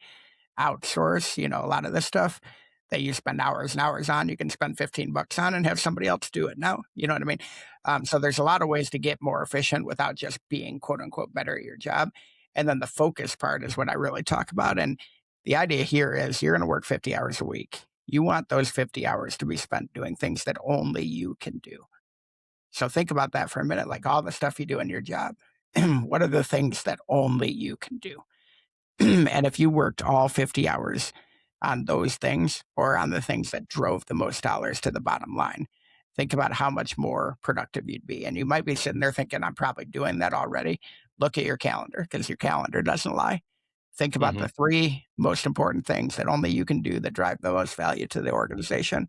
[SPEAKER 5] outsource, a lot of this stuff that you spend hours and hours on, you can spend $15 on and have somebody else do it now. You know what I mean? So there's a lot of ways to get more efficient without just being quote unquote better at your job. And then the focus part is what I really talk about. And the idea here is you're going to work 50 hours a week. You want those 50 hours to be spent doing things that only you can do. So think about that for a minute, like all the stuff you do in your job. What are the things that only you can do? And if you worked all 50 hours on those things, or on the things that drove the most dollars to the bottom line, think about how much more productive you'd be. And you might be sitting there thinking, I'm probably doing that already. Look at your calendar, because your calendar doesn't lie. Think about the 3 most important things that only you can do that drive the most value to the organization,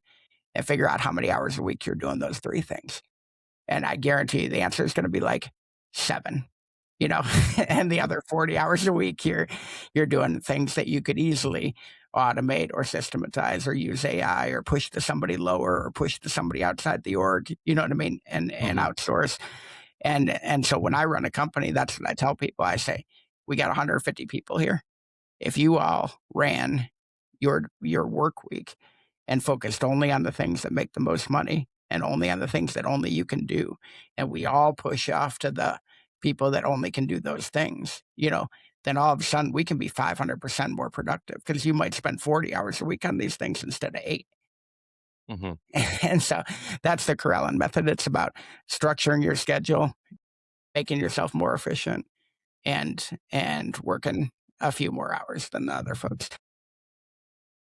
[SPEAKER 5] and figure out how many hours a week you're doing those 3 things. And I guarantee you the answer is going to be like 7. And the other 40 hours a week, you're doing things that you could easily automate or systematize or use AI or push to somebody lower or push to somebody outside the org, you know what I mean? And outsource. And so when I run a company, that's what I tell people. I say, we got 150 people here. If you all ran your work week and focused only on the things that make the most money and only on the things that only you can do, and we all push off to the people that only can do those things, then all of a sudden we can be 500% more productive, because you might spend 40 hours a week on these things instead of 8. And so that's the Karelin method. It's about structuring your schedule, making yourself more efficient, and working a few more hours than the other folks.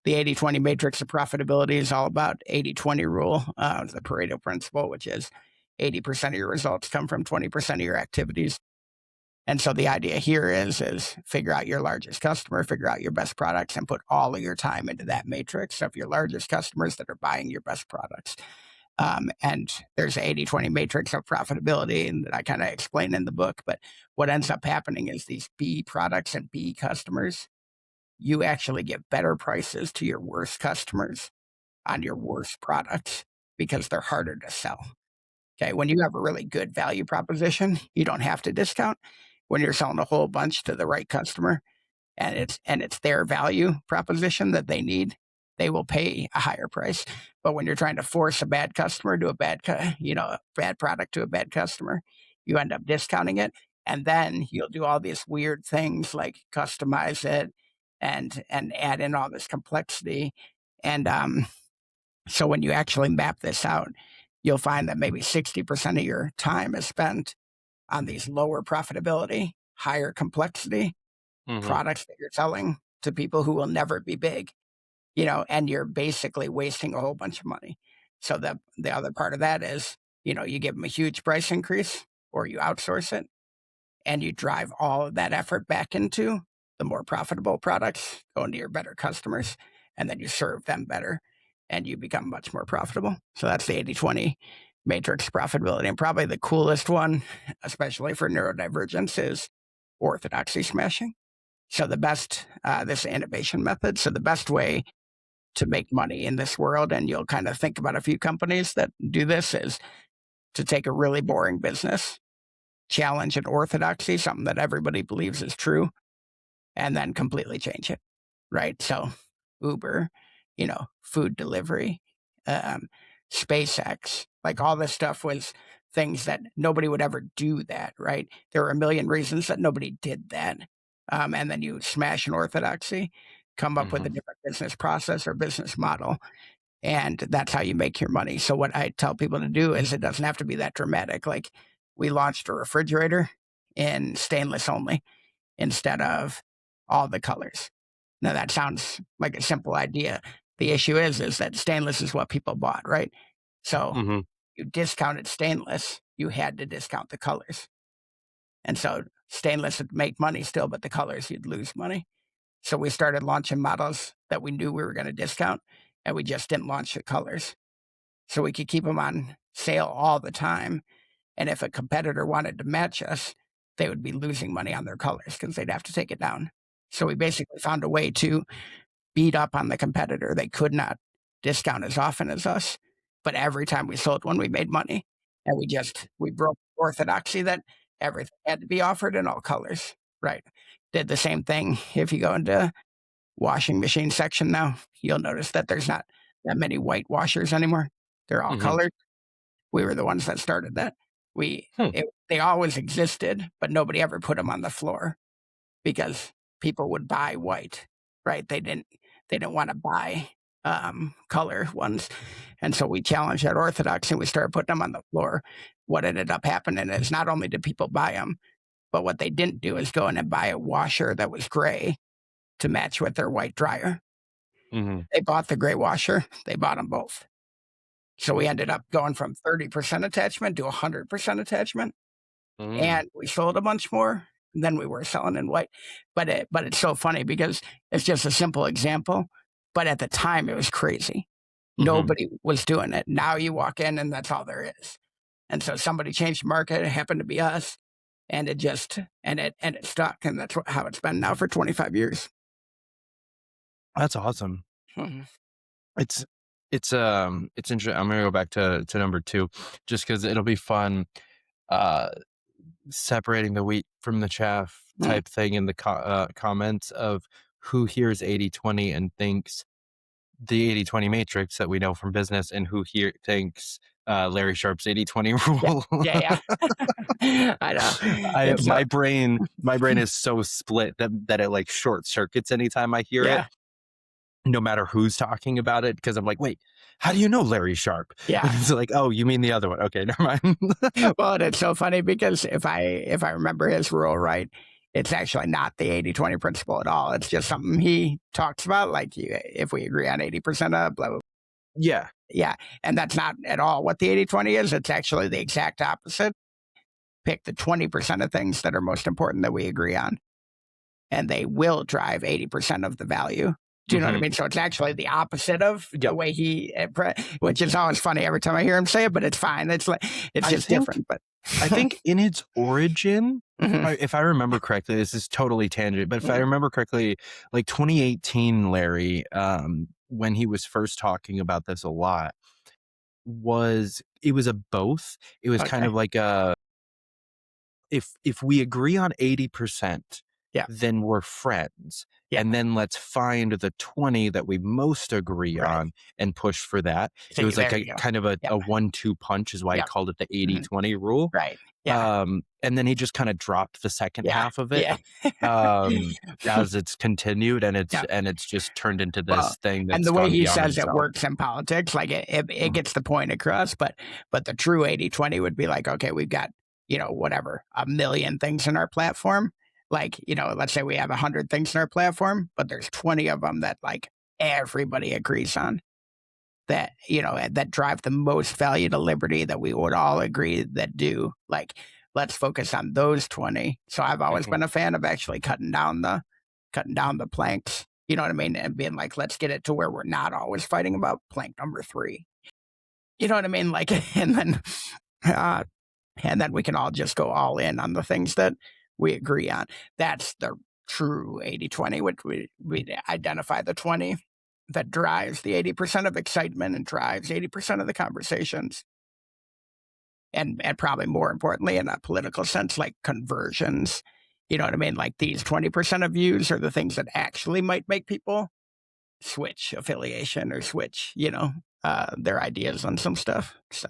[SPEAKER 5] The 80-20 matrix of profitability is all about 80-20 rule, the Pareto principle, which is 80% of your results come from 20% of your activities. And so the idea here is figure out your largest customer, figure out your best products, and put all of your time into that matrix of your largest customers that are buying your best products. And there's an 80-20 matrix of profitability, and that I kind of explain in the book. But what ends up happening is these B products and B customers, you actually give better prices to your worst customers on your worst products, because they're harder to sell. Okay, when you have a really good value proposition, you don't have to discount. When you're selling a whole bunch to the right customer, and it's their value proposition that they need, they will pay a higher price. But when you're trying to force a bad customer to a bad product to a bad customer, you end up discounting it, and then you'll do all these weird things like customize it and add in all this complexity. And so when you actually map this out, you'll find that maybe 60% of your time is spent on these lower profitability, higher complexity products that you're selling to people who will never be big, and you're basically wasting a whole bunch of money. So the other part of that is, you give them a huge price increase or you outsource it and you drive all of that effort back into the more profitable products, going to your better customers, and then you serve them better and you become much more profitable. So that's the 80-20 matrix profitability. And probably the coolest one, especially for neurodivergence, is orthodoxy smashing. So the best, this innovation method. So the best way to make money in this world, and you'll kind of think about a few companies that do this, is to take a really boring business, challenge an orthodoxy, something that everybody believes is true, and then completely change it, right? So Uber, food delivery, SpaceX, like all this stuff was things that nobody would ever do that, right? There were a million reasons that nobody did that. And then you smash an orthodoxy, come up with a different business process or business model, and that's how you make your money. So what I tell people to do is it doesn't have to be that dramatic. Like we launched a refrigerator in stainless only instead of all the colors. Now that sounds like a simple idea. The issue is that stainless is what people bought, right? So you discounted stainless, you had to discount the colors. And so stainless would make money still, but the colors, you'd lose money. So we started launching models that we knew we were going to discount, and we just didn't launch the colors. So we could keep them on sale all the time. And if a competitor wanted to match us, they would be losing money on their colors because they'd have to take it down. So we basically found a way to beat up on the competitor. They could not discount as often as us, but every time we sold one, we made money. And we broke orthodoxy that everything had to be offered in all colors, right? Did the same thing. If you go into washing machine section now, you'll notice that there's not that many white washers anymore. They're all colored. We were the ones that started that. They always existed, but nobody ever put them on the floor because people would buy white, right? They didn't want to buy color ones. And so we challenged that orthodoxy and we started putting them on the floor. What ended up happening is not only did people buy them, but what they didn't do is go in and buy a washer that was gray to match with their white dryer. They bought the gray washer. They bought them both. So we ended up going from 30% attachment to 100% attachment. And we sold a bunch more than we were selling in white. But it's so funny because it's just a simple example. But at the time, it was crazy. Nobody was doing it. Now you walk in and that's all there is. And so somebody changed the market. It happened to be us. And it stuck. And that's how it's been now for 25 years.
[SPEAKER 13] That's awesome. It's interesting. I'm gonna go back to number 2, just because it'll be fun, separating the wheat from the chaff type thing in the comments of who hears 80-20 and thinks the 80-20 matrix that we know from business, and who here thinks Larry Sharp's 80-20 rule.
[SPEAKER 5] Yeah. I know.
[SPEAKER 13] My brain is so split that it like short circuits anytime I hear it, no matter who's talking about it, because I'm like, wait, how do you know Larry Sharp?
[SPEAKER 5] Yeah.
[SPEAKER 13] It's like, oh, you mean the other one? Okay, never mind.
[SPEAKER 5] Well, and it's so funny because if I remember his rule right, it's actually not the 80-20 principle at all. It's just something he talks about, like if we agree on 80% of blah, blah, blah.
[SPEAKER 13] Yeah.
[SPEAKER 5] Yeah. And that's not at all what the 80-20 is. It's actually the exact opposite. Pick the 20% of things that are most important that we agree on, and they will drive 80% of the value. Do you know what I mean? So it's actually the opposite of the way which is always funny every time I hear him say it, but it's fine. It's just different. But
[SPEAKER 13] I think in its origin, if I remember correctly, this is totally tangent, but if I remember correctly, like 2018, Larry, when he was first talking about this a lot, was it was a both. It was kind
[SPEAKER 5] Okay.
[SPEAKER 13] of like a, if we agree on 80%,
[SPEAKER 5] Yeah.
[SPEAKER 13] then we're friends.
[SPEAKER 5] Yeah.
[SPEAKER 13] And then let's find the 20 that we most agree
[SPEAKER 5] Right.
[SPEAKER 13] on and push for that.
[SPEAKER 5] See,
[SPEAKER 13] It was like
[SPEAKER 5] there
[SPEAKER 13] a
[SPEAKER 5] you go.
[SPEAKER 13] kind of a
[SPEAKER 5] Yep.
[SPEAKER 13] 1-2 punch is why he
[SPEAKER 5] Yep.
[SPEAKER 13] called it the 80-20 rule.
[SPEAKER 5] Right. Yeah.
[SPEAKER 13] And then he just kind of dropped the second
[SPEAKER 5] Yeah.
[SPEAKER 13] half of it.
[SPEAKER 5] Yeah.
[SPEAKER 13] As it's continued, and it's
[SPEAKER 5] Yeah.
[SPEAKER 13] just turned into this
[SPEAKER 5] Well,
[SPEAKER 13] thing that's
[SPEAKER 5] and the way
[SPEAKER 13] gone
[SPEAKER 5] he
[SPEAKER 13] beyond
[SPEAKER 5] says it
[SPEAKER 13] himself.
[SPEAKER 5] works in politics, like it gets the point across, but the true 80-20 would be like, okay, we've got, whatever, 1 million things in our platform. Like, let's say we have 100 things in our platform, but there's 20 of them that like everybody agrees on, that, that drive the most value to liberty, that we would all agree that do. Like, let's focus on those 20. So I've always been a fan of actually cutting down the planks. You know what I mean? And being like, let's get it to where we're not always fighting about plank number 3. You know what I mean? Like, and then we can all just go all in on the things that we agree on. That's the true 80-20, which we identify the 20 that drives the 80% of excitement and drives 80% of the conversations. And probably more importantly, in a political sense, like conversions. You know what I mean? Like these 20% of views are the things that actually might make people switch affiliation or switch, their ideas on some stuff. So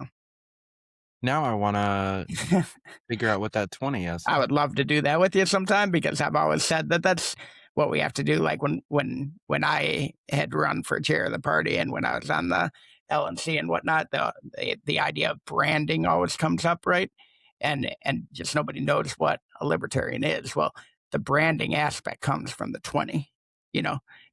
[SPEAKER 13] now I want to figure out what that 20 is.
[SPEAKER 5] I would love to do that with you sometime, because I've always said that that's what we have to do. Like when I had run for chair of the party and when I was on the LNC and whatnot, the idea of branding always comes up, right? And just nobody knows what a libertarian is. Well, the branding aspect comes from the 20.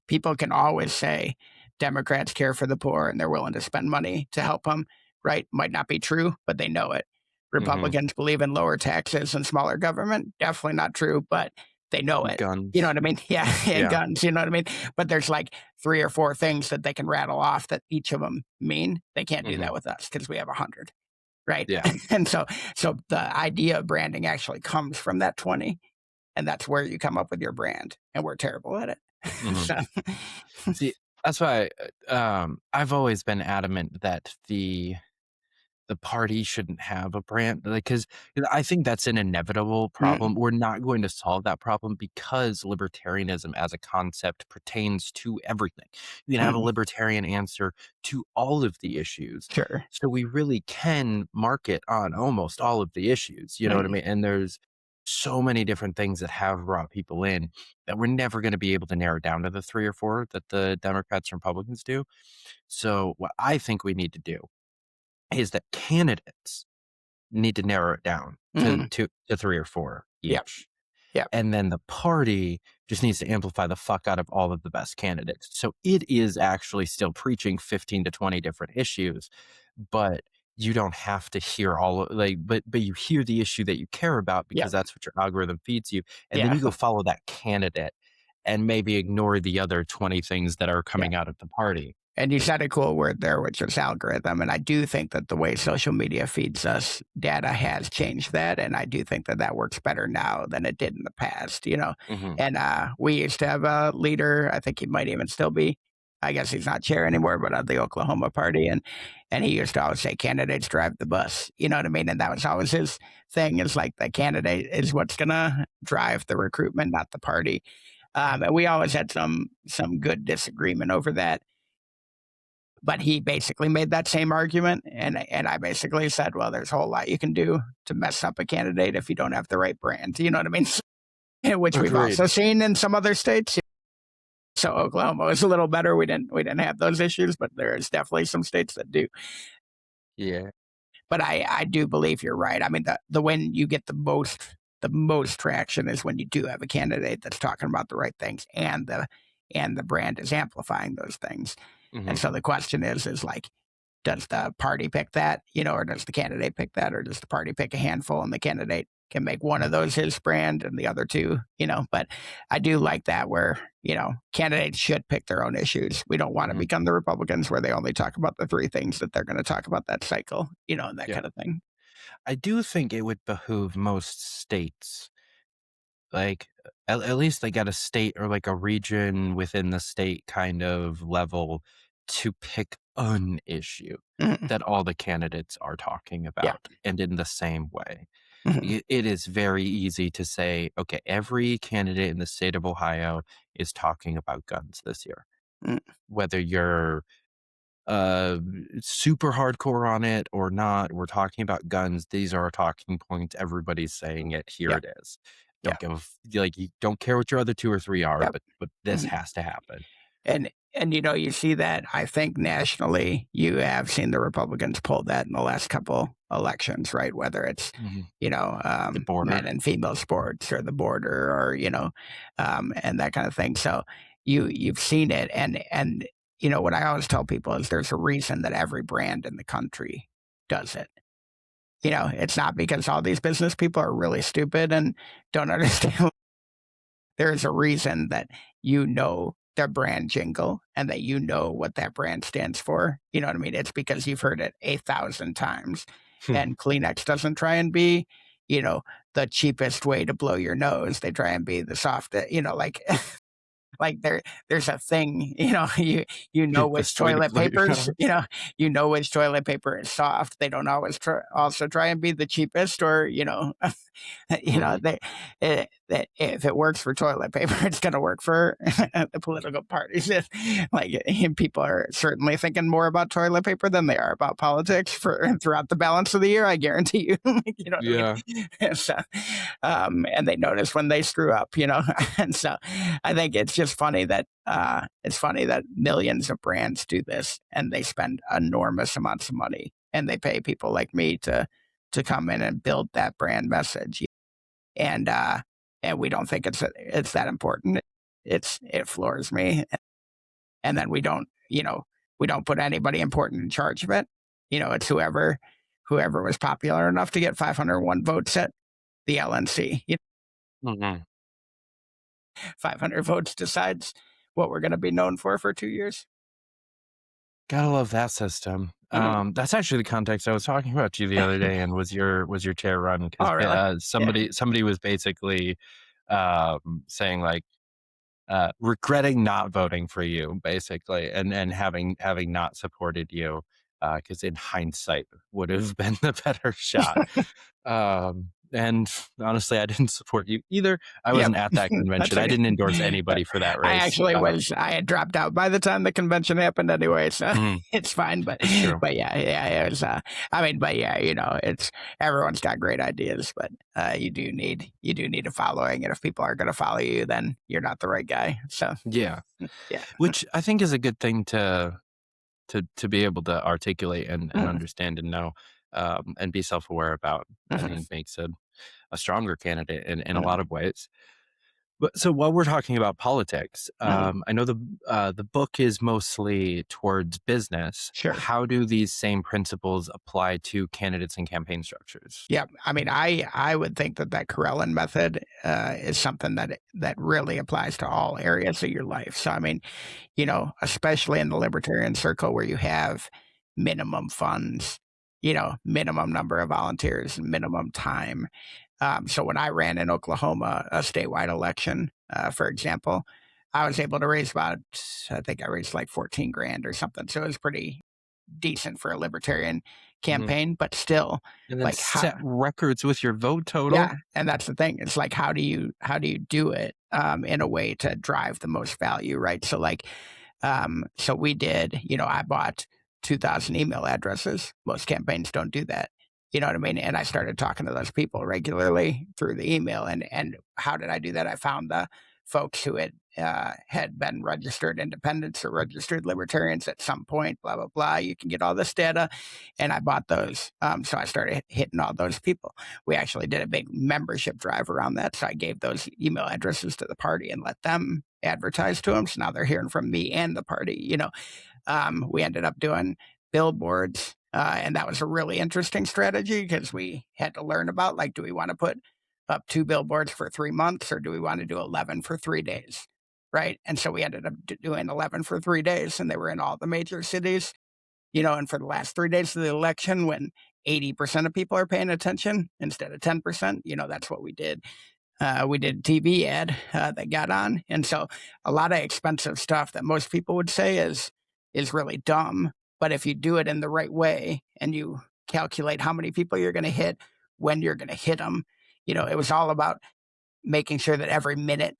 [SPEAKER 5] People can always say Democrats care for the poor and they're willing to spend money to help them, right? Might not be true, but they know it. Republicans believe in lower taxes and smaller government. Definitely not true, but they know it.
[SPEAKER 13] Guns.
[SPEAKER 5] You know what I mean? Yeah, guns. You know what I mean? But there's like 3 or 4 things that they can rattle off that each of them mean. They can't do that with us because we have 100, right?
[SPEAKER 13] Yeah.
[SPEAKER 5] And so the idea of branding actually comes from that 20, and that's where you come up with your brand. And we're terrible at it.
[SPEAKER 13] See, that's why I've always been adamant that the party shouldn't have a brand, because I think that's an inevitable problem. We're not going to solve that problem because libertarianism as a concept pertains to everything. You can have a libertarian answer to all of the issues.
[SPEAKER 5] Sure.
[SPEAKER 13] So we really can market on almost all of the issues. You know what I mean? And there's so many different things that have brought people in that we're never going to be able to narrow down to the 3 or 4 that the Democrats and Republicans do. So what I think we need to do is that candidates need to narrow it down to 3 or 4 each.
[SPEAKER 5] Yep.
[SPEAKER 13] And then the party just needs to amplify the fuck out of all of the best candidates. So it is actually still preaching 15 to 20 different issues, but you don't have to hear all of, but you hear the issue that you care about because that's what your algorithm feeds you. And then you go follow that candidate and maybe ignore the other 20 things that are coming out of the party.
[SPEAKER 5] And you said a cool word there, which is algorithm. And I do think that the way social media feeds us data has changed that. And I do think that works better now than it did in the past, And we used to have a leader, I think he might even still be, I guess he's not chair anymore, but of the Oklahoma party. And he used to always say, candidates drive the bus. You know what I mean? And that was always his thing, is like the candidate is what's going to drive the recruitment, not the party. And we always had some good disagreement over that. But he basically made that same argument, and I basically said, well, there's a whole lot you can do to mess up a candidate if you don't have the right brand. You know what I mean? Which we've also seen in some other states. So Oklahoma was a little better. We didn't have those issues, but there is definitely some states that do.
[SPEAKER 13] Yeah.
[SPEAKER 5] But I do believe you're right. I mean, the when you get the most traction is when you do have a candidate that's talking about the right things, and the brand is amplifying those things. And so the question is like, does the party pick that, or does the candidate pick that, or does the party pick a handful and the candidate can make one of those his brand and the other 2, But I do like that where, candidates should pick their own issues. We don't want to become the Republicans where they only talk about the 3 things that they're going to talk about that cycle, and that kind of thing.
[SPEAKER 13] I do think it would behoove most states, like at least like at a state or like a region within the state kind of level, to pick an issue
[SPEAKER 5] Mhm.
[SPEAKER 13] that all the candidates are talking about, and in the same way. It is very easy to say, okay, every candidate in the state of Ohio is talking about guns this year.
[SPEAKER 5] Mm.
[SPEAKER 13] Whether you're super hardcore on it or not, we're talking about guns. These are our talking points. Everybody's saying it. Here
[SPEAKER 5] Yeah.
[SPEAKER 13] it is. Don't you don't care what your other 2 or 3 are,
[SPEAKER 5] Yep.
[SPEAKER 13] but this
[SPEAKER 5] Mhm.
[SPEAKER 13] has to happen.
[SPEAKER 5] And you see that, I think, nationally. You have seen the Republicans pull that in the last couple elections, right? Whether it's
[SPEAKER 13] The border.
[SPEAKER 5] men and female sports or the border, or and that kind of thing. So you've seen it, and what I always tell people is there's a reason that every brand in the country does it. It's not because all these business people are really stupid and don't understand. There's a reason that their brand jingle and that what that brand stands for. You know what I mean? It's because you've heard it 1,000 times. And Kleenex doesn't try and be, the cheapest way to blow your nose. They try and be the softest, like there's a thing, which
[SPEAKER 13] Best way to
[SPEAKER 5] toilet
[SPEAKER 13] blow your
[SPEAKER 5] papers,
[SPEAKER 13] nose.
[SPEAKER 5] which toilet paper is soft. They don't always also try and be the cheapest, or that if it works for toilet paper, it's going to work for the political parties. Like, people are certainly thinking more about toilet paper than they are about politics throughout the balance of the year. I guarantee you. What I mean? So, and they notice when they screw up. And so I think it's just funny that millions of brands do this, and they spend enormous amounts of money, and they pay people like me to come in and build that brand message. And we don't think it's that important. It floors me. And then we don't put anybody important in charge of it. It's whoever was popular enough to get 501 votes at the LNC. 500 votes decides what we're going to be known for 2 years.
[SPEAKER 13] Gotta love that system. That's actually the context I was talking about to you the other day, and was your chair run? Because
[SPEAKER 5] Oh, really?
[SPEAKER 13] somebody was basically saying, like, regretting not voting for you, basically, and having not supported you, because in hindsight would have been the better shot. And honestly, I didn't support you either. I wasn't at that convention. I didn't endorse anybody for that race.
[SPEAKER 5] I actually was. I had dropped out by the time the convention happened anyway, so it's fine. But it was. It's everyone's got great ideas, but you do need a following, and if people aren't going to follow you, then you're not the right guy. So
[SPEAKER 13] yeah, which I think is a good thing to be able to articulate and understand and know, and be self-aware about. I think makes a stronger candidate in a lot of ways. But so while we're talking about politics, I know the book is mostly towards business.
[SPEAKER 5] Sure.
[SPEAKER 13] How do these same principles apply to candidates and campaign structures?
[SPEAKER 5] Yeah, I mean, I would think that Karelin method is something that really applies to all areas of your life. So, I mean, especially in the libertarian circle where you have minimum funds, minimum number of volunteers, minimum time. So when I ran in Oklahoma, a statewide election, for example, I was able to raise I think I raised like 14 grand or something. So it was pretty decent for a libertarian campaign, but still,
[SPEAKER 13] and then set records with your vote total.
[SPEAKER 5] Yeah, and that's the thing. It's like, how do you do it in a way to drive the most value, right? So so we did. I bought 2,000 email addresses. Most campaigns don't do that. You know what I mean? And I started talking to those people regularly through the email. And how did I do that? I found the folks who had been registered independents or registered libertarians at some point, blah, blah, blah. You can get all this data. And I bought those. So I started hitting all those people. We actually did a big membership drive around that. So I gave those email addresses to the party and let them advertise to them. So now they're hearing from me and the party. We ended up doing billboards. And that was a really interesting strategy because we had to learn about, like, do we want to put up 2 billboards for 3 months, or do we want to do 11 for 3 days? Right. And so we ended up doing 11 for 3 days, and they were in all the major cities, and for the last 3 days of the election, when 80% of people are paying attention instead of 10%, that's what we did. We did a TV ad that got on. And so a lot of expensive stuff that most people would say is is really dumb. But if you do it in the right way and you calculate how many people you're going to hit, when you're going to hit them, it was all about making sure that every minute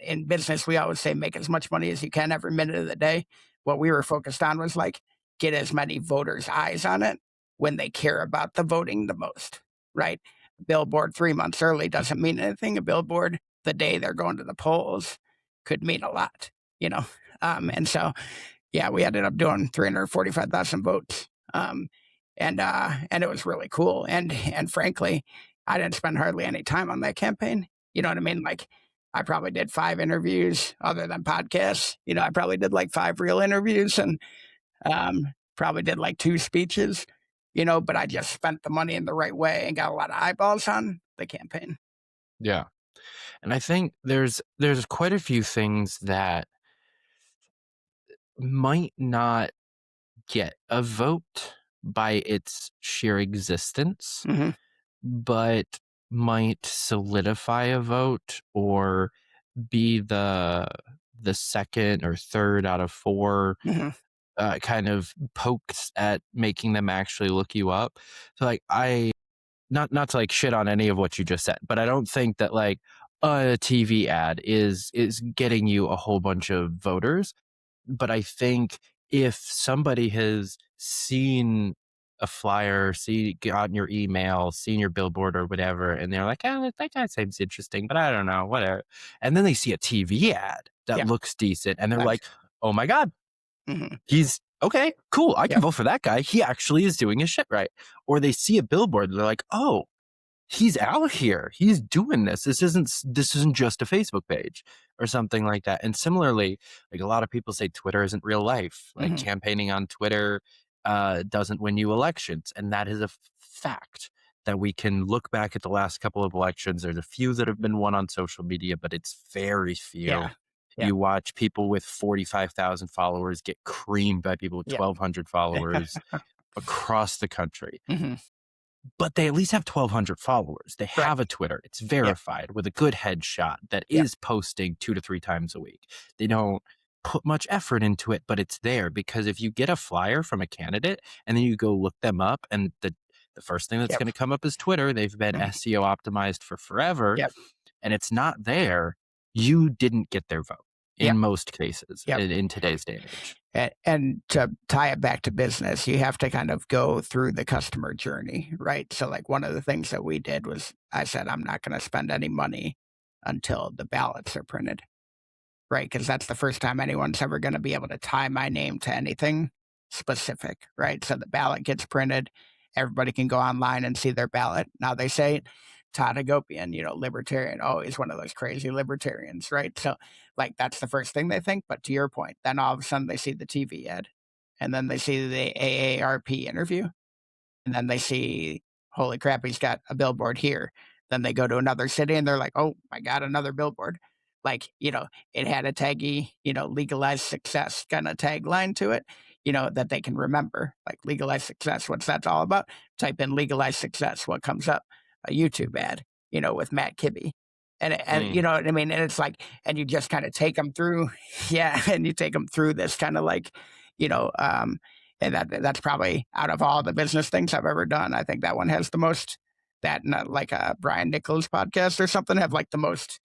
[SPEAKER 5] in business, we always say make as much money as you can every minute of the day. What we were focused on was like get as many voters' eyes on it when they care about the voting the most, right? Billboard 3 months early doesn't mean anything. A billboard the day they're going to the polls could mean a lot, and so, yeah, we ended up doing 345,000 votes. And it was really cool. And frankly, I didn't spend hardly any time on that campaign. You know what I mean? Like, I probably did 5 interviews other than podcasts. I probably did like 5 real interviews and probably did like 2 speeches, but I just spent the money in the right way and got a lot of eyeballs on the campaign.
[SPEAKER 13] Yeah. And I think there's quite a few things that might not get a vote by its sheer existence, but might solidify a vote or be the second or third out of 4 kind of pokes at making them actually look you up. So like not to like shit on any of what you just said, but I don't think that like a TV ad is getting you a whole bunch of voters. But I think if somebody has seen a flyer, gotten your email, seen your billboard or whatever, and they're like, oh, that guy seems interesting, but I don't know, whatever. And then they see a TV ad that looks decent, and they're like, oh my God, he's okay, cool. I can vote for that guy. He actually is doing his shit right. Or they see a billboard, they're like, oh, he's out here. He's doing this. This isn't just a Facebook page or something like that. And similarly, like a lot of people say Twitter isn't real life. Like campaigning on Twitter doesn't win you elections. And that is a fact that we can look back at the last couple of elections. There's a few that have been won on social media, but it's very few. Yeah. You watch people with 45,000 followers get creamed by people with 1,200 followers across the country. But they at least have 1,200 followers. They have a Twitter. It's verified with a good headshot that is posting 2 to 3 times a week. They don't put much effort into it, but it's there because if you get a flyer from a candidate and then you go look them up and the first thing that's going to come up is Twitter. They've been SEO optimized for forever and it's not there. You didn't get their vote in most cases in today's day and age.
[SPEAKER 5] And to tie it back to business, you have to kind of go through the customer journey, right? So like one of the things that we did was I said, I'm not going to spend any money until the ballots are printed, right? Because that's the first time anyone's ever going to be able to tie my name to anything specific, right? So the ballot gets printed. Everybody can go online and see their ballot. Now they say Todd Hagopian, libertarian. Oh, he's one of those crazy libertarians, right? So, like, that's the first thing they think. But to your point, then all of a sudden they see the TV ad, and then they see the AARP interview, and then they see, holy crap, he's got a billboard here. Then they go to another city, and they're like, oh, my God, another billboard. Like, it had a taggy, legalized success kind of tagline to it, that they can remember. Like, legalized success, what's that all about? Type in legalized success. What comes up? A YouTube ad, with Matt Kibbe. And you know what I mean? And it's like, and you just kind of take them through. And you take them through this kind of like, and that's probably out of all the business things I've ever done. I think that one has the most, that like a Brian Nichols podcast or something have like the most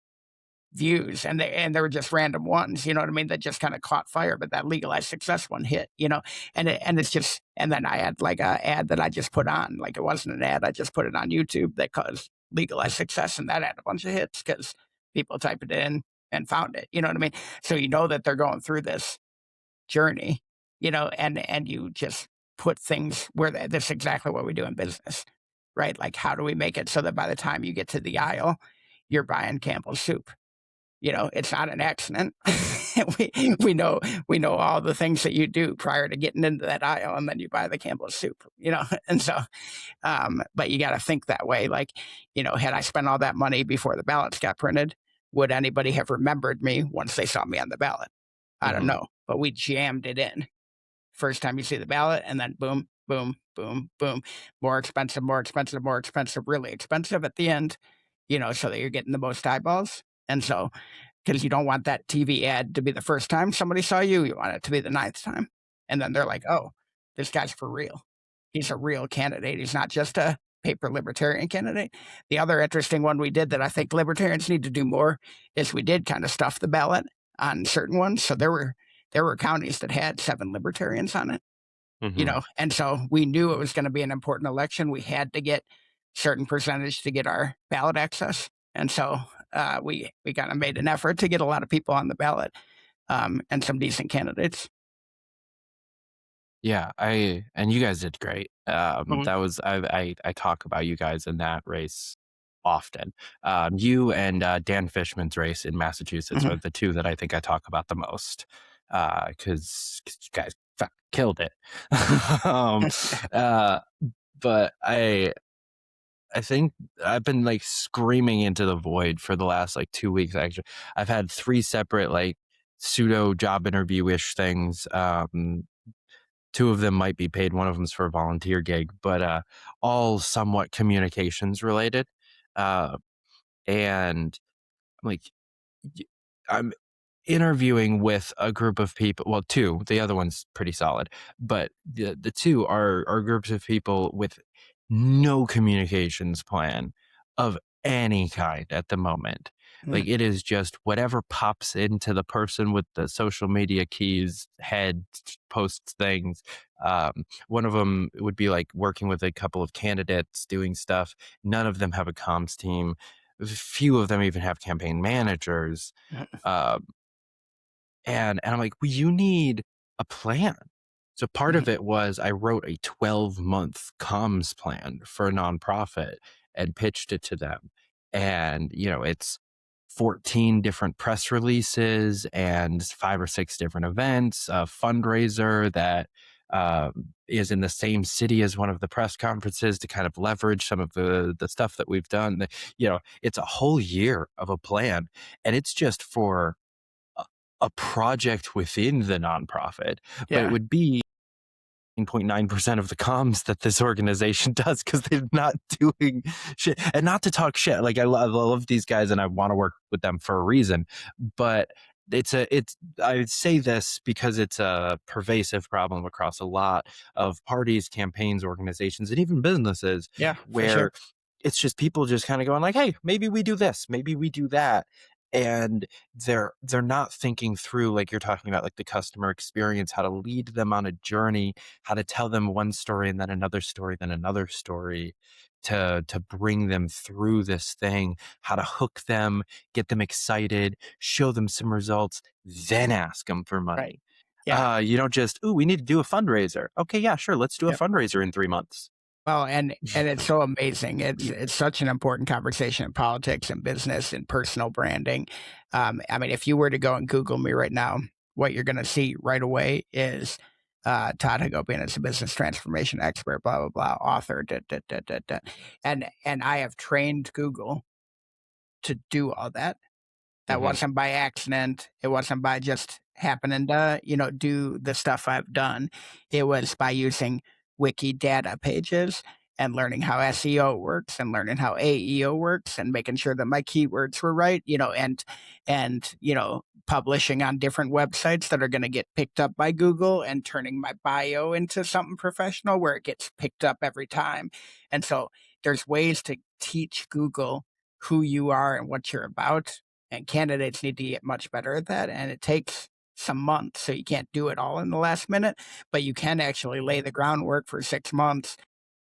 [SPEAKER 5] views, and they were just random ones, you know what I mean, that just kind of caught fire. But that legalized success one hit, and it's just, and then I had like a ad that I just put on, like it wasn't an ad, I just put it on YouTube that caused legalized success, and that had a bunch of hits because people typed it in and found it, you know what I mean? So that they're going through this journey, and you just put things where that's exactly what we do in business, right? Like, how do we make it so that by the time you get to the aisle, you're buying Campbell's soup? It's not an accident. we know all the things that you do prior to getting into that aisle, and then you buy the Campbell's soup, and so, but you got to think that way. Like, had I spent all that money before the ballots got printed, would anybody have remembered me once they saw me on the ballot? I don't know, but we jammed it in. First time you see the ballot, and then boom, boom, boom, boom, more expensive, really expensive at the end, so that you're getting the most eyeballs. And so, because you don't want that TV ad to be the first time somebody saw you, you want it to be the 9th time. And then they're like, oh, this guy's for real. He's a real candidate. He's not just a paper libertarian candidate. The other interesting one we did that I think libertarians need to do more is we did kind of stuff the ballot on certain ones. So there were counties that had 7 libertarians on it, and so we knew it was going to be an important election. We had to get certain percentage to get our ballot access. And so we kind of made an effort to get a lot of people on the ballot and some decent candidates.
[SPEAKER 13] Yeah, and you guys did great. That was I talk about you guys in that race often. You and Dan Fishman's race in Massachusetts are the 2 that I think I talk about the most because you guys killed it. But I think I've been like screaming into the void for the last like 2 weeks. Actually, I've had 3 separate like pseudo job interview-ish things. 2 of them might be paid. One of them's for a volunteer gig, but all somewhat communications related. And I'm like, I'm interviewing with a group of people. Well, 2. The other one's pretty solid, but the 2 are groups of people with no communications plan of any kind at the moment. Like it is just whatever pops into the person with the social media keys head posts things. One of them would be like working with a couple of candidates doing stuff. None of them have a comms team. Few of them even have campaign managers. And I'm like, well, you need a plan. So part of it was I wrote a 12-month comms plan for a nonprofit and pitched it to them. And, it's 14 different press releases and 5 or 6 different events, a fundraiser that is in the same city as one of the press conferences to kind of leverage some of the stuff that we've done. It's a whole year of a plan, and it's just for a project within the nonprofit, but it would be 9.9% of the comms that this organization does because they're not doing shit. And not to talk shit, like I love these guys and I want to work with them for a reason, but I say this because it's a pervasive problem across a lot of parties, campaigns, organizations, and even businesses.
[SPEAKER 5] Yeah,
[SPEAKER 13] where it's just people just kind of going like, hey, maybe we do this, maybe we do that. And they're not thinking through, like you're talking about, like the customer experience, how to lead them on a journey, how to tell them one story and then another story, then another story to bring them through this thing, how to hook them, get them excited, show them some results, then ask them for money.
[SPEAKER 5] Right. Yeah.
[SPEAKER 13] You don't just, we need to do a fundraiser. Okay, yeah, sure. Let's do a fundraiser in 3 months.
[SPEAKER 5] Well, and it's so amazing. It's such an important conversation in politics and business and personal branding. I mean, if you were to go and Google me right now, what you're going to see right away is Todd Hagopian is a business transformation expert, blah, blah, blah, author, And I have trained Google to do all that. That wasn't by accident. It wasn't by just happening to, do the stuff I've done. It was by using wiki data pages and learning how SEO works and learning how AEO works and making sure that my keywords were right, and publishing on different websites that are going to get picked up by Google and turning my bio into something professional where it gets picked up every time. And so there's ways to teach Google who you are and what you're about. And candidates need to get much better at that. And it takes some months, so you can't do it all in the last minute, but you can actually lay the groundwork for 6 months,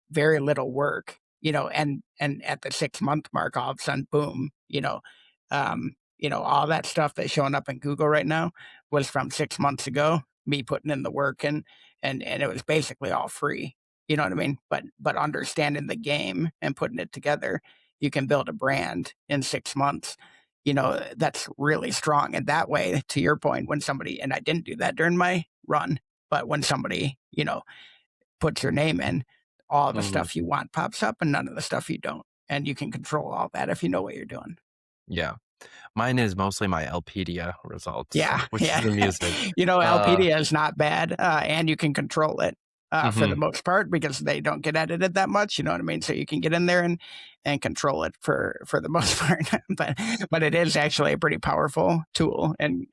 [SPEAKER 5] very little work, and at the 6-month mark, all of a sudden, boom, all that stuff that's showing up in Google right now was from 6 months ago, me putting in the work and it was basically all free. You know what I mean? But understanding the game and putting it together, you can build a brand in 6 months. That's really strong. And that way, to your point, when somebody, and I didn't do that during my run, but when somebody, puts your name in, all the stuff you want pops up and none of the stuff you don't. And you can control all that if you know what you're doing.
[SPEAKER 13] Yeah. Mine is mostly my Lpedia results.
[SPEAKER 5] Yeah.
[SPEAKER 13] Which is amusing.
[SPEAKER 5] Lpedia is not bad. And you can control it. For the most part, because they don't get edited that much, you know what I mean? So you can get in there and control it for the most part. but it is actually a pretty powerful tool, and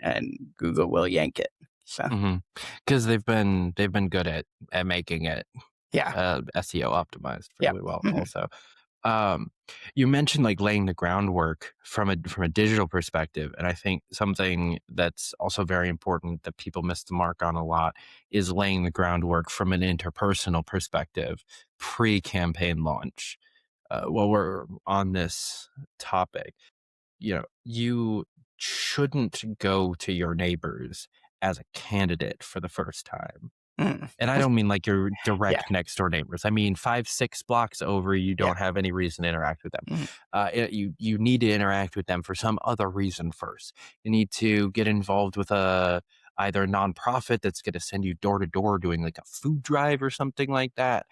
[SPEAKER 5] Google will yank it. So
[SPEAKER 13] Because they've been good at making it
[SPEAKER 5] yeah.
[SPEAKER 13] SEO optimized
[SPEAKER 5] Yep.
[SPEAKER 13] really well. Also, you mentioned like laying the groundwork from a digital perspective, and I think something that's also very important that people miss the mark on a lot is laying the groundwork from an interpersonal perspective pre-campaign launch. While we're on this topic, you shouldn't go to your neighbors as a candidate for the first time. And I don't mean like your direct next door neighbors. I mean 5-6 blocks over, you don't have any reason to interact with them. You need to interact with them for some other reason first. You need to get involved with either a nonprofit that's going to send you door to door doing like a food drive or something like that.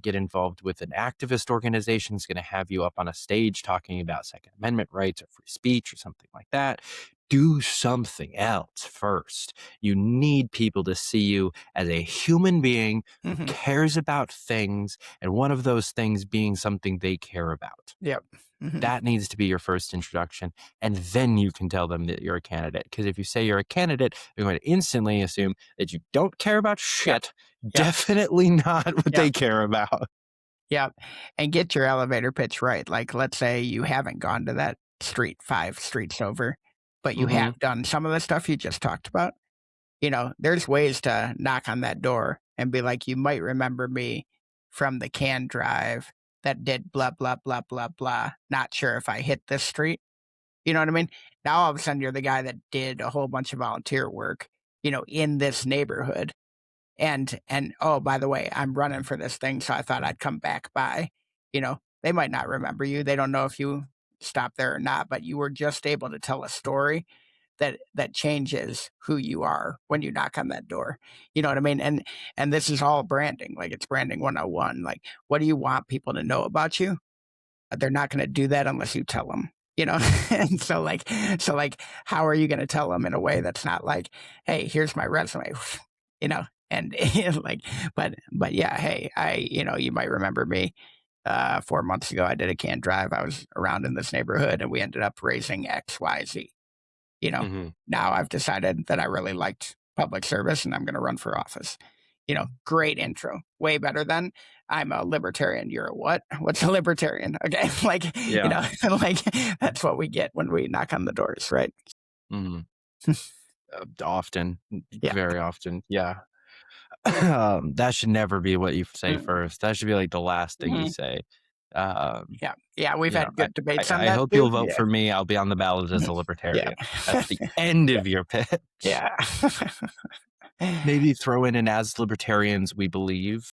[SPEAKER 13] Get involved with an activist organization that's going to have you up on a stage talking about Second Amendment rights or free speech or something like that. Do something else first. You need people to see you as a human being who cares about things, and one of those things being something they care about.
[SPEAKER 5] Yep.
[SPEAKER 13] That needs to be your first introduction, and then you can tell them that you're a candidate. Because if you say you're a candidate, they're going to instantly assume that you don't care about shit. Definitely not what they care about.
[SPEAKER 5] Yep. And get your elevator pitch right. Like, let's say you haven't gone to that street 5 streets over, but you have done some of the stuff you just talked about. There's ways to knock on that door and be like, you might remember me from the can drive that did blah, blah, blah, blah, blah. Not sure if I hit this street. You know what I mean? Now, all of a sudden, you're the guy that did a whole bunch of volunteer work, in this neighborhood. And oh, by the way, I'm running for this thing, so I thought I'd come back by. They might not remember you. They don't know if you stopped there or not, but you were just able to tell a story that changes who you are when you knock on that door. You know what I mean? And this is all branding. Like, it's branding 101. Like, what do you want people to know about you? They're not going to do that unless you tell them. And so how are you going to tell them in a way that's not like, hey, here's my resume, and but yeah, hey, you might remember me. 4 months ago, I did a can drive. I was around in this neighborhood, and we ended up raising XYZ. Now I've decided that I really liked public service, and I'm going to run for office. Great intro. Way better than I'm a libertarian. You're a what? What's a libertarian? Okay, that's what we get when we knock on the doors, right?
[SPEAKER 13] Often, very often, yeah. That should never be what you say first. That should be like the last thing you say.
[SPEAKER 5] We've had good debates on that.
[SPEAKER 13] I hope you'll vote for me. I'll be on the ballot as a libertarian. That's the end of your pitch.
[SPEAKER 5] Yeah.
[SPEAKER 13] Maybe throw in an "as libertarians we believe"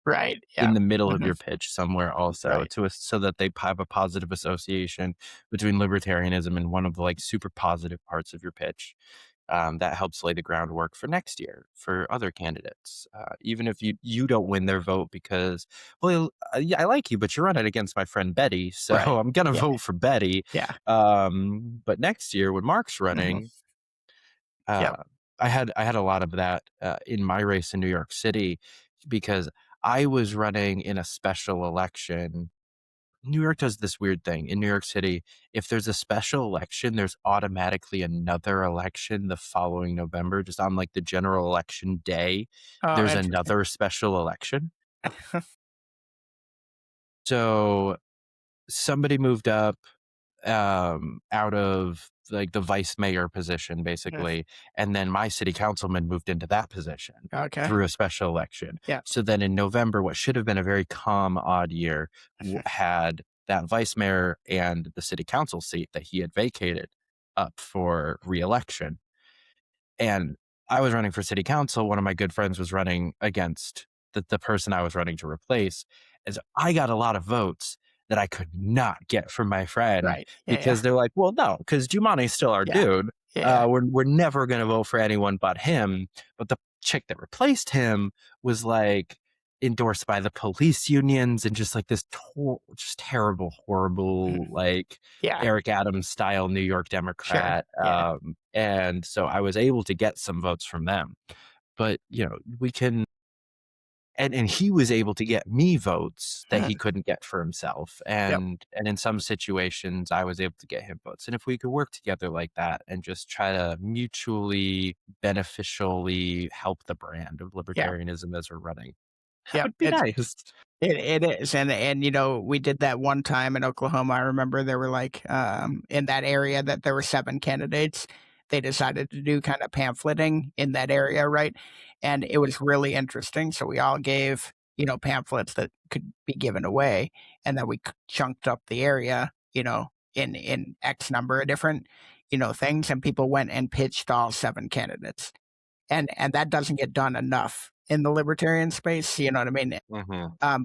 [SPEAKER 13] in the middle of your pitch somewhere also, so that they have a positive association between libertarianism and one of the like super positive parts of your pitch. That helps lay the groundwork for next year for other candidates. Even if you don't win their vote because, well, I like you, but you're running against my friend Betty, so I'm going to vote for Betty. But next year when Mark's running, I had a lot of that in my race in New York City because I was running in a special election. New York does this weird thing. In New York City, if there's a special election, there's automatically another election the following November. Just on like the general election day, there's another special election. So somebody moved up out of like the vice mayor position, basically. And then my city councilman moved into that position through a special election. So then in November, what should have been a very calm, odd year had that vice mayor and the city council seat that he had vacated up for re-election. And I was running for city council. One of my good friends was running against the person I was running to replace. And so I got a lot of votes that I could not get from my friend because they're like, well, no, because Giuliani's still our dude. We're never going to vote for anyone but him. But the chick that replaced him was like endorsed by the police unions and just like this just terrible, horrible, like Eric Adams style New York Democrat. And so I was able to get some votes from them. But, we can and he was able to get me votes that he couldn't get for himself,
[SPEAKER 5] Yep.
[SPEAKER 13] and in some situations I was able to get him votes. And if we could work together like that and just try to mutually beneficially help the brand of libertarianism as we're running, that
[SPEAKER 5] Yep,
[SPEAKER 13] would be nice.
[SPEAKER 5] It is, and we did that one time in Oklahoma. I remember there were like in that area that there were 7 candidates. They decided to do kind of pamphleting in that area, right? And it was really interesting. So we all gave pamphlets that could be given away, and then we chunked up the area, in X number of different things, and people went and pitched all 7 candidates, and that doesn't get done enough in the libertarian space. You know what I mean?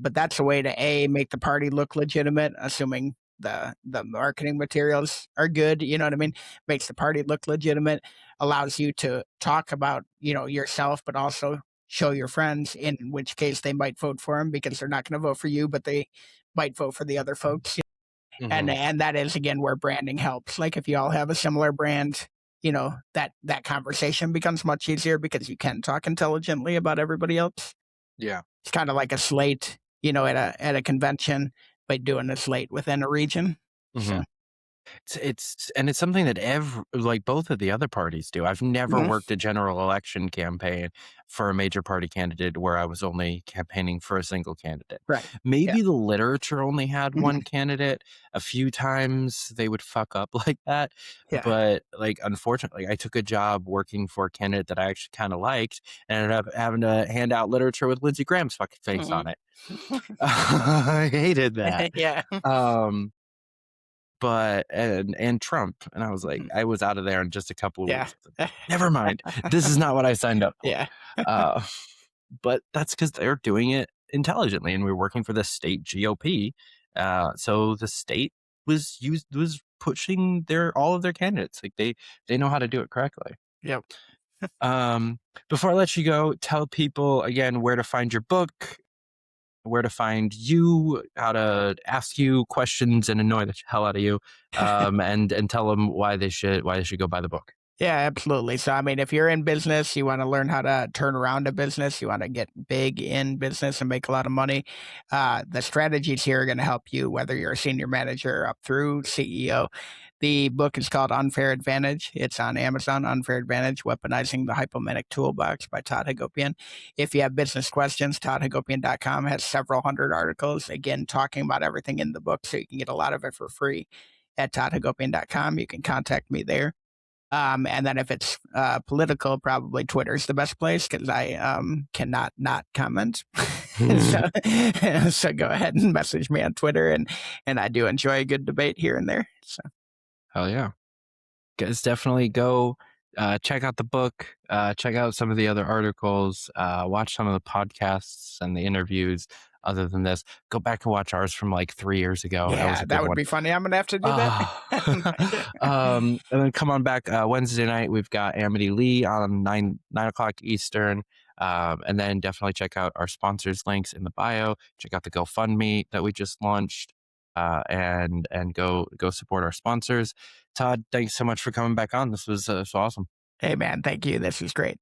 [SPEAKER 5] But that's a way to make the party look legitimate, assuming the marketing materials are good. You know what I mean? Makes the party look legitimate, allows you to talk about yourself, but also show your friends, in which case they might vote for him because they're not going to vote for you, but they might vote for the other folks. And that is, again, where branding helps. Like if you all have a similar brand, that conversation becomes much easier because you can talk intelligently about everybody else.
[SPEAKER 13] Yeah.
[SPEAKER 5] It's kind of like a slate, at a convention, by doing a slate within a region. So.
[SPEAKER 13] It's something that like both of the other parties do. I've never worked a general election campaign for a major party candidate where I was only campaigning for a single candidate.
[SPEAKER 5] Right.
[SPEAKER 13] Maybe the literature only had one candidate. A few times they would fuck up like that.
[SPEAKER 5] Yeah.
[SPEAKER 13] But like, unfortunately, I took a job working for a candidate that I actually kind of liked and ended up having to hand out literature with Lindsey Graham's fucking face on it. I hated that.
[SPEAKER 5] Yeah.
[SPEAKER 13] But and Trump, and I was like, I was out of there in just a couple of weeks.
[SPEAKER 5] Yeah.
[SPEAKER 13] Never mind, this is not what I signed up for.
[SPEAKER 5] Yeah.
[SPEAKER 13] But that's because they're doing it intelligently, and we're working for the state GOP. So the state was pushing all of their candidates. Like they know how to do it correctly.
[SPEAKER 5] Yep.
[SPEAKER 13] Before I let you go, tell people again where to find your book, where to find you, how to ask you questions and annoy the hell out of you, and tell them why they should go buy the book.
[SPEAKER 5] Yeah, absolutely. So, I mean, if you're in business, you want to learn how to turn around a business, you want to get big in business and make a lot of money, the strategies here are going to help you, whether you're a senior manager up through CEO. The book is called Unfair Advantage. It's on Amazon, Unfair Advantage, Weaponizing the Hypomanic Toolbox by Todd Hagopian. If you have business questions, toddhagopian.com has several hundred articles, again, talking about everything in the book, so you can get a lot of it for free at toddhagopian.com. You can contact me there. And then if it's political, probably Twitter's the best place because I cannot not comment. So go ahead and message me on Twitter, and I do enjoy a good debate here and there. So.
[SPEAKER 13] Hell yeah. Guys, definitely go check out the book, check out some of the other articles, watch some of the podcasts and the interviews. Other than this, go back and watch ours from like 3 years ago.
[SPEAKER 5] Yeah, that would be funny. I'm going to have to do that.
[SPEAKER 13] And then come on back Wednesday night. We've got Amity Lee on 9 o'clock Eastern. And then definitely check out our sponsors links in the bio. Check out the GoFundMe that we just launched. And go support our sponsors. Todd, thanks so much for coming back on. This was so awesome.
[SPEAKER 5] Hey man, thank you. This was great.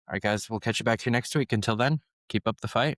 [SPEAKER 13] All right, guys, we'll catch you back here next week. Until then, keep up the fight.